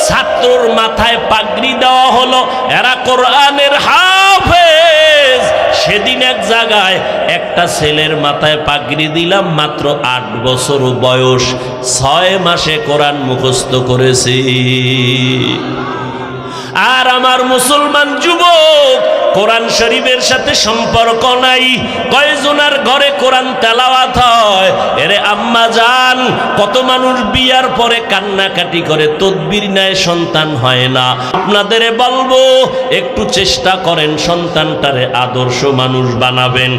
ছাত্রর মাথায় পাগড়ি দেওয়া হলো, এরা কোরআনের হাফেজ। সেদিন এক জায়গায় একটা ছেলের মাথায় পাগড়ি দিলাম, মাত্র 8 বছর বয়স, 6 মাসে কোরআন মুখস্থ করেছে। আর আমার মুসলমান যুবক, কোরআন শরীফের সাথে সম্পর্ক নাই, কয়জনার ঘরে কোরআন তেলাওয়াত হয়? এরে আম্মা জান, কত মানুষ বিয়ার পরে কান্নাকাটি করে, তদবির নেয়, সন্তান হয় না। আপনাদের বলবো, একটু চেষ্টা করেন সন্তানটারে আদর্শ মানুষ বানাবেন,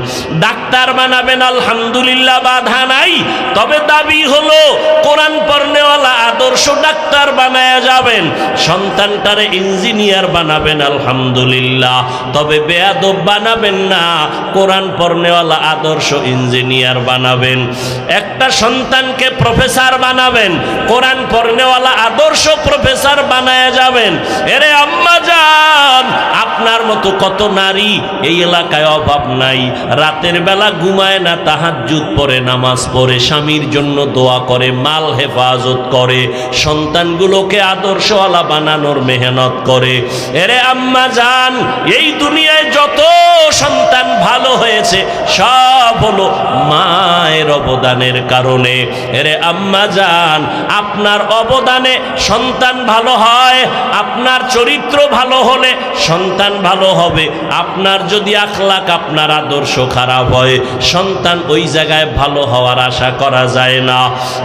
ডাক্তার বানাবেন, আলহামদুলিল্লাহ বাধা নাই। তবে দাবি হলো কোরআন পড়নেওয়ালা আদর্শ ডাক্তার বানায়া যাবেন, সন্তানটারে ইঞ্জিনিয়ার বানাবেন, আলহামদুলিল্লাহ। তবে বেয়াদব বানাবেন না, কোরআন পড়নেওয়ালা আদর্শ ইঞ্জিনিয়ার বানাবেন। একটা সন্তানকে প্রফেসর বানাবেন, কোরআন পড়নেওয়ালা আদর্শ প্রফেসর বানায়া যাবেন। এরে আম্মা জান, আপনার মতো কত নারী এই এলাকায় অভাব নাই, রাতের বেলা ঘুমায় না, তাহাজ্জুদ পড়ে, নামাজ পড়ে, স্বামীর জন্য দোয়া করে, মাল হেফাজত করে, সন্তানগুলোকে আদর্শওয়ালা বানানোর মেহনত করে। এরে আম্মা জান, এই দুনিয়ায় যত সন্তান ভালো হয়েছে সব হলো মায়ের অবদানের কারণে। এরে আম্মা জান, আপনার অবদানে সন্তান ভালো হয়, আপনার চরিত্র ভালো হলে সন্তান ভালো হবে। আপনার যদি আখলাক, আপনার আদর্শ খারাপ হয়, সন্তান ওই জায়গায় ভালো হওয়ার আশা করা যায় না।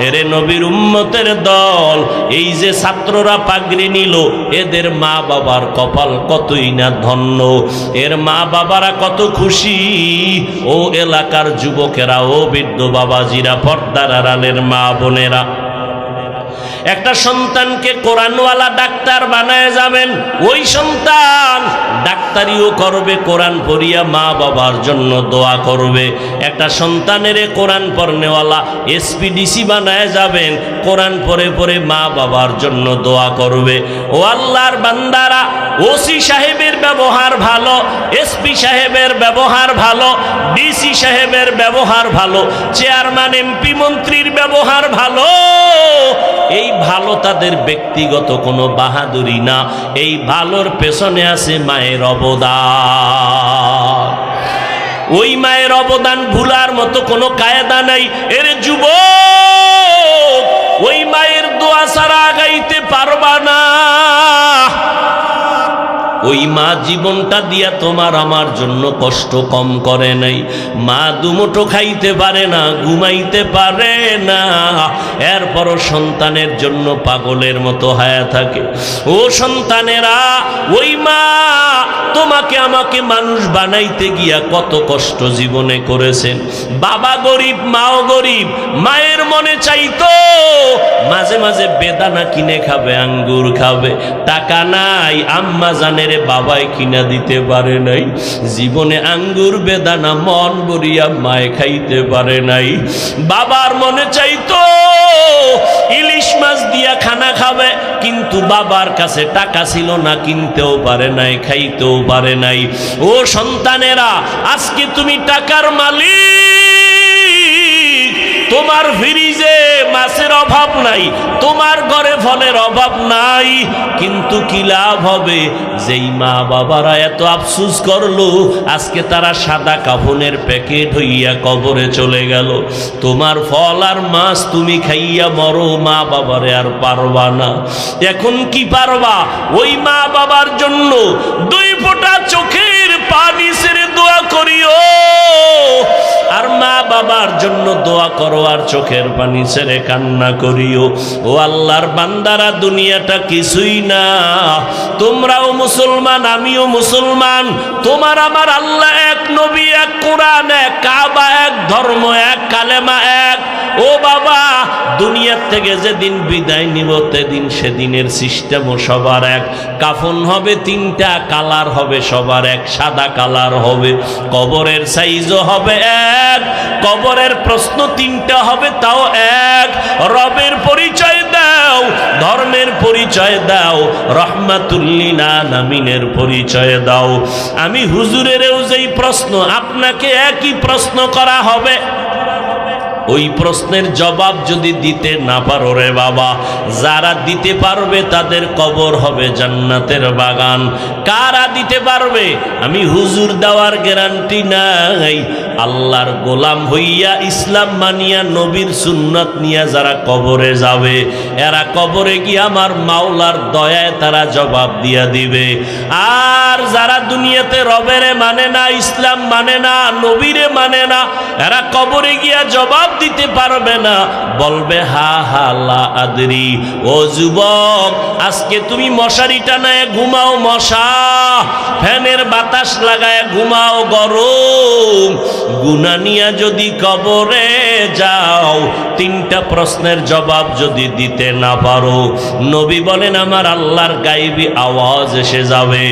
এরে নবীর উম্মতের দল, এই যে ছাত্ররা পাগড়ি নিল, এদের মা বাবার কপাল কতই না ধন্য, এর মা বাবারা কত খুশি। ও এলাকার যুবকেরা, ও বৃদ্ধ বাবাজিরা, পর্দার আড়ালের মা বোনেরা, একটা সন্তানকে কোরআনওয়ালা ডাক্তার বানায় যাবেন, ওই সন্তান ডাক্তারিও করবে, কোরআন পড়িয়া মা বাবার জন্য দোয়া করবে। একটা সন্তানের কোরআন পড়নেওয়ালা এসপিডিসি বানায় যাবেন, কোরআন পড়ে পড়ে মা বাবার জন্য দোয়া করবে। ও আল্লাহর বান্দারা, ওসি সাহেবের ব্যবহার ভালো, এসপি সাহেবের ব্যবহার ভালো, ডিসি সাহেবের ব্যবহার ভালো, চেয়ারম্যান এমপি মন্ত্রীর ব্যবহার ভালো। এই ভালো তাদের ব্যক্তিগত কোনো বাহাদুরি না, এই ভালোর পেছনে আছে মায়ের অবদান। ওই মায়ের অবদান ভুলার মতো কোনো কায়দা নাই। এর যুবক, ওই মায়ের দোয়া ছাড়া আগাইতে পারবা না। ওই মা জীবনটা দিয়া তোমার আমার জন্য কষ্ট কম করে নাই। মা দুমুঠো খাইতে পারে না, ঘুমাইতে পারে না, এরপরও সন্তানের জন্য পাগলের মতো হায়া থাকে। ও সন্তানেরা, ওই মা তোমাকে আমাকে মানুষ বানাইতে গিয়া কত কষ্ট জীবনে করেছেন। বাবা গরিব, মাও গরিব। মায়ের মনে চাইতো মাঝে মাঝে বেদানা কিনে খাবে, আঙ্গুর খাবে, টাকা নাই, আম্মা জানের বাবাই কিনা দিতে পারে নাই। জীবনে আঙ্গুর বেদানা মন ভরিয়া মায়ে খাইতে পারে নাই। বাবার মনে চাইতো ইলিশ মাছ দিয়া খানা খাবে, কিন্তু বাবার কাছে টাকা ছিল না, কিনতেও পারে নাই, খাইতেও পারে নাই। ও সন্তানেরা, আজকে তুমি টাকার মালিক, তোমার ফ্রিজে মাছের অভাব নাই, তোমার ঘরে ফলের অভাব নাই, কিন্তু কি লাভ হবে? যেই মা বাবারা এত আফসুস করলো, আজকে তারা সাদা কাফনের প্যাকেট হইয়া কবরে চলে গেল। তোমার ফল আর মাছ তুমি খাইয়া মরো, মা বাবারে আর পারবা না। এখন কি পারবা? ওই মা বাবার জন্য 2 ফোঁটা চোখের পানি ছেড়ে দোয়া করিও, আর মা বাবার জন্য দোয়া করো, আর চোখের পানি ছেড়ে কান্না করিও। ও আল্লাহর বান্দারা, দুনিয়াটা কিছুই না। তোমরাও মুসলমান, আমিও মুসলমান। তোমার আমার আল্লাহ এক, নবী এক, কোরআন এক, কাবা এক, ধর্ম এক, কালেমা এক। ও বাবা, দুনিয়ার থেকে যেদিন বিদায় নিব সেদিনের সিস্টেমও সবার এক। কাফন হবে 3টা, কালার হবে সবার এক, সাদা কালার হবে। কবরের সাইজও হবে এক, কবরের প্রশ্ন 3টা হবে, তাও এক। রবের পরিচয় দাও, ধর্মের পরিচয় দাও, রহমাতুল্লিল আলামিনের পরিচয় দাও। আমি হুজুরেরও যেই প্রশ্ন, আপনাকে একই প্রশ্ন করা হবে। ওই প্রশ্নের জবাব যদি দিতে না পারো রে বাবা, যারা দিতে পারবে তাদের কবর হবে জান্নাতের বাগান। কারা দিতে পারবে? আমি হুজুর দেওয়ার গ্যারান্টি নাই। আল্লাহর গোলাম হইয়া, ইসলাম মানিয়া, নবীর সুন্নাত নিয়া যারা কবরে যাবে, এরা কবরে গিয়ে আমার মাওলার দয়ায় তারা জবাব দিয়া দিবে। আর যারা দুনিয়াতে রবেরে মানে না, ইসলাম মানে না, নবীরে মানে না, এরা কবরে গিয়া জবাব দিতে পারবে না, বলবে হা হা লা আদরি। ও যুবক, আজকে তুমি মশারি টানায় ঘুমাও মশা, ফ্যানের বাতাস লাগায় ঘুমাও গরম, গুনাহ নিয়া যদি কবরে যাও, 3টা প্রশ্নের জবাব যদি দিতে না পারো, নবী বলেন আমার আল্লাহর গায়েবী আওয়াজ এসে যাবে,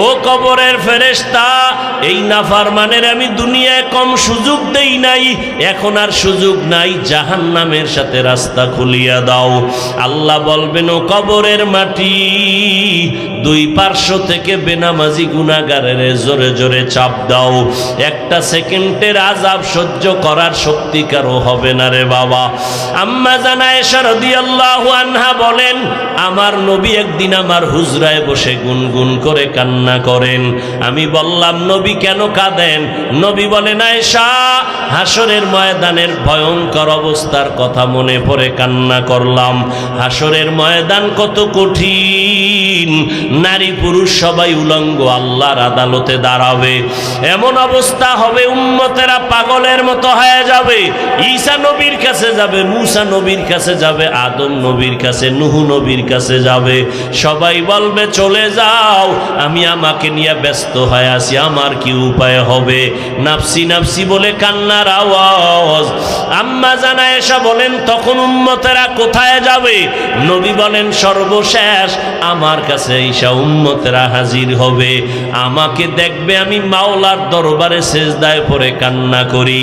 ও কবরের ফেরেশতা, এই নাফরমানের আমি দুনিয়ায় কম সুযোগ দেই নাই, এখন আর সুযোগ নাই, জাহান্নামের সাথে রাস্তা খুলিয়া দাও। আল্লাহ বলবেন, ও কবরের মাটি, 2 পার্শ্ব থেকে বেনামাজি গুনাহগারের জোরে জোরে চাপ দাও। 1টা সেকেন্ডের আযাব সহ্য করার শক্তি কারো হবে না রে বাবা। আম্মা জান আয়েশা রাদিয়াল্লাহু আনহা বলেন, আমার নবী একদিন আমার হুজরায় বসে গুনগুন করে কান্না করেন। আমি বললাম, নবী কেন কাঁদেন? নবী বলেন, আয়েশা, হাসরের ময়দানের ভয়ঙ্কর অবস্থার কথা মনে পড়ে কান্না করলাম। হাসরের ময়দান কত কঠিন, নারী পুরুষ সবাই উলঙ্গ আল্লাহর আদালতে দাঁড়াবে। এমন অবস্থা হবে, উম্মতেরা পাগলের মতো হয়ে যাবে। ঈসা নবীর কাছে যাবে, মুসা নবীর কাছে যাবে, আদম নবীর কাছে, নূহ নবীর কাছে যাবে। সবাই বলবে, চলে যাও, আমি আমাকে নিয়ে ব্যস্ত হয়ে আছি, আমার কি উপায় হবে? নাফসি নাফসি বলে কান্নার আওয়াজ। আম্মা জান আয়েশা বলেন তখন উম্মতেরা কোথায় যাবে? নবী বলেন সর্বশেষ আমার কাছে ঈশা উম্মতেরা হাজির হবে, আমাকে দেখবে আমি মাওলার দরবারে সেজদায় পড়ে কান্না করি।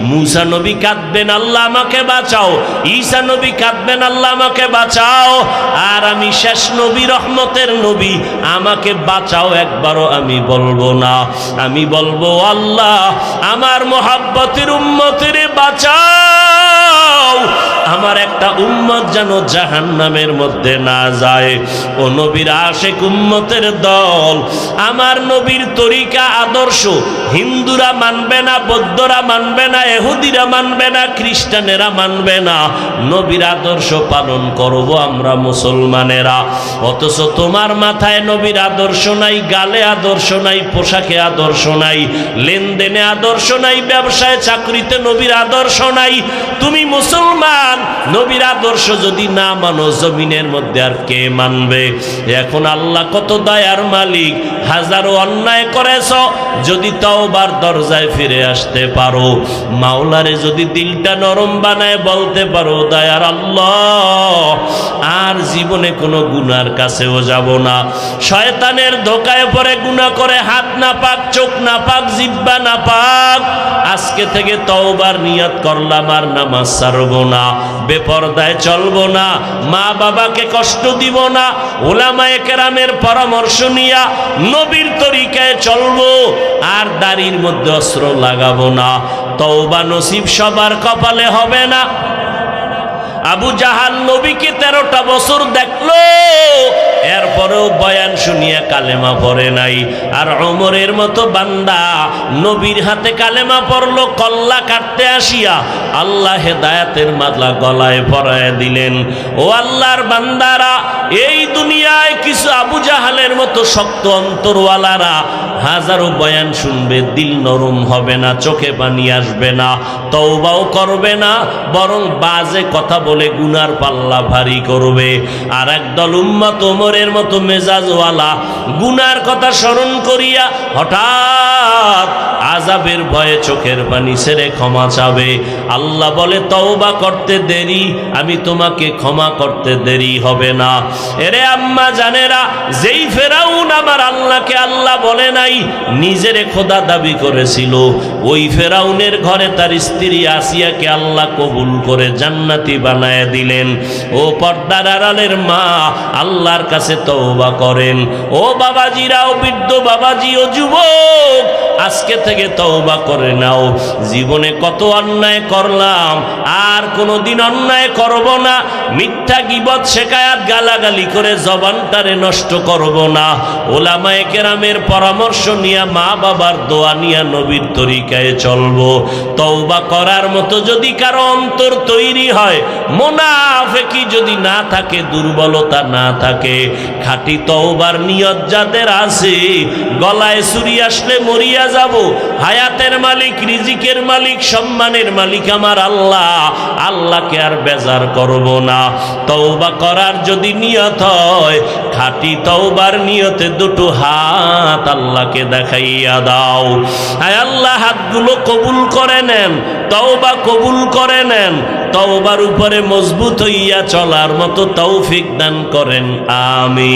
মুসা নবী কাঁদবেন, আল্লাহ আমাকে বাঁচাও। ঈসা নবী কাঁদবেন, আল্লাহ আমাকে বাঁচাও। আর আমি শেষ নবী, রহমতের নবী, আমাকে বাঁচাও একবারও আমি বলবো না। আমি বলবো আল্লাহ আমার মোহাব্বতের উম্মতের বাঁচাও, আমার একটা উম্মত যেন জাহান্নামের মধ্যে না যায়। ও নবীর আশেক উম্মতের দল, আমার নবীর তরিকা আদর্শ হিন্দুরা মানবে না, বৌদ্ধরা মানবে না, ইহুদিরা মানবে না, খ্রিস্টানেরা মানবে না, নবীর আদর্শ পালন করব আমরা মুসলমানেরা। অথচ তোমার মাথায় নবীর আদর্শ নাই, গালে আদর্শ নাই, পোশাকে আদর্শ নাই, লেনদেনে আদর্শ নাই, ব্যবসায় চাকরিতে নবীর আদর্শ নাই। তুমি মুসলমান, নবীর আদর্শ যদি না মানো জমিনের মধ্যে আর কে মানবে? এখন আল্লাহ কত দয়ার মালিক, হাজারো অন্যায় করেছ, যদি তওবার দরজায় ফিরে আসতে পারো, মাওলারে যদি দিলটা নরম বানায় বলতে পারো দয়ার আল্লাহ আর জীবনে কোনো গুনার কাছেও যাব না, শয়তানের ধোকায় পড়ে গুনাহ করে হাত না পাক, চোখ না পাক, জিহ্বা না পাক, আজকে থেকে তওবার নিয়ত করলাম আর নামাজ ছাড়ব না, বেপরদায় চলবো না, মা বাবাকে কষ্ট দিব না, উলামায়ে কেরামের পরামর্শ নিয়া নবীর তরিকায় চলবো, আর দাড়ির মধ্যে অস্ত্র লাগাবো না। তওবা নসিব সবার কপালে হবে না। আবু জাহাল নবীকে 13টা বছর দেখলো, এরপরেও বয়ান শুনিয়া কালেমা পড়ে নাই। আর ওমরের মতো বান্দা নবীর হাতে কালেমা পড়লো, কল্লা কাটতে আসিয়া আল্লাহ হেদায়েতের মালা গলায় পরায় দিলেন। ও আল্লাহর বান্দারা, এই দুনিয়ায় কিছু আবু জাহালের মতো শক্ত অন্তরওয়ালারা হাজারো বয়ান শুনবে, দিল নরম হবে না, চোখে পানি আসবে না, তওবাও করবে না, বরং বাজে কথা বলে গুনার পাল্লা ভারী করবে। আর একদল উম্মত ওমরের মতো মেজাজওয়ালা গুনার কথা স্মরণ করিয়া হঠাৎ আযাবের ভয়ে চোখের পানি ছেড়ে ক্ষমা চাবে। আল্লাহ বলে তওবা করতে দেরি, আমি তোমাকে ক্ষমা করতে দেরি হবে না। এরে আম্মা জানেরা, যেই ফেরাউন আমার আল্লাহকে আল্লাহ বলে নাই, নিজেরে খোদা দাবি করেছিল, ওই ফেরাউনের ঘরে তার স্ত্রী আসিয়াকে আল্লাহ কবুল করে জান্নাতি বানায় দিলেন। ও পর্দার আড়ালের মা, আল্লাহর কাছে তওবা করেন। ও বাবাজিরা, ও বৃদ্ধ বাবাজি, ও যুবক, আজকে থেকে তওবা করে নাও। জীবনে কত অন্যায় করলাম, আর কোনোদিন অন্যায় করব না। মিথ্যা গীবত শেখায়াত গালাগালি করে জবানটারে নষ্ট করব না। ওলামায়ে কেরামের পরামর্শ নিয়া, মা বাবার দোয়া নিয়া নবীর তরিকায় চলবো। তওবা করার মতো যদি কারো অন্তর তৈরি হয়, মুনাফিকি যদি না থাকে, দুর্বলতা না থাকে, খাঁটি তওবার নিয়ত যাদের আছে, গলায় ছুরি আসলে মরিয়া যাব, হায়াতের মালিক, রিজিকের মালিক, সম্মানের মালিক আমার আল্লাহ, আল্লাহকে আর বেজার করব না। তওবা করার যদি নিয়ত হয়, খাঁটি তওবার নিয়তে দুটো হাত আল্লাহকে দেখাইয়া দাও। হায় আল্লাহ, হাতগুলো কবুল করে নেন, তওবা কবুল করে নেন, তওবার উপরে মজবুত হইয়া চলার মতো তৌফিক দান করেন, আমিন।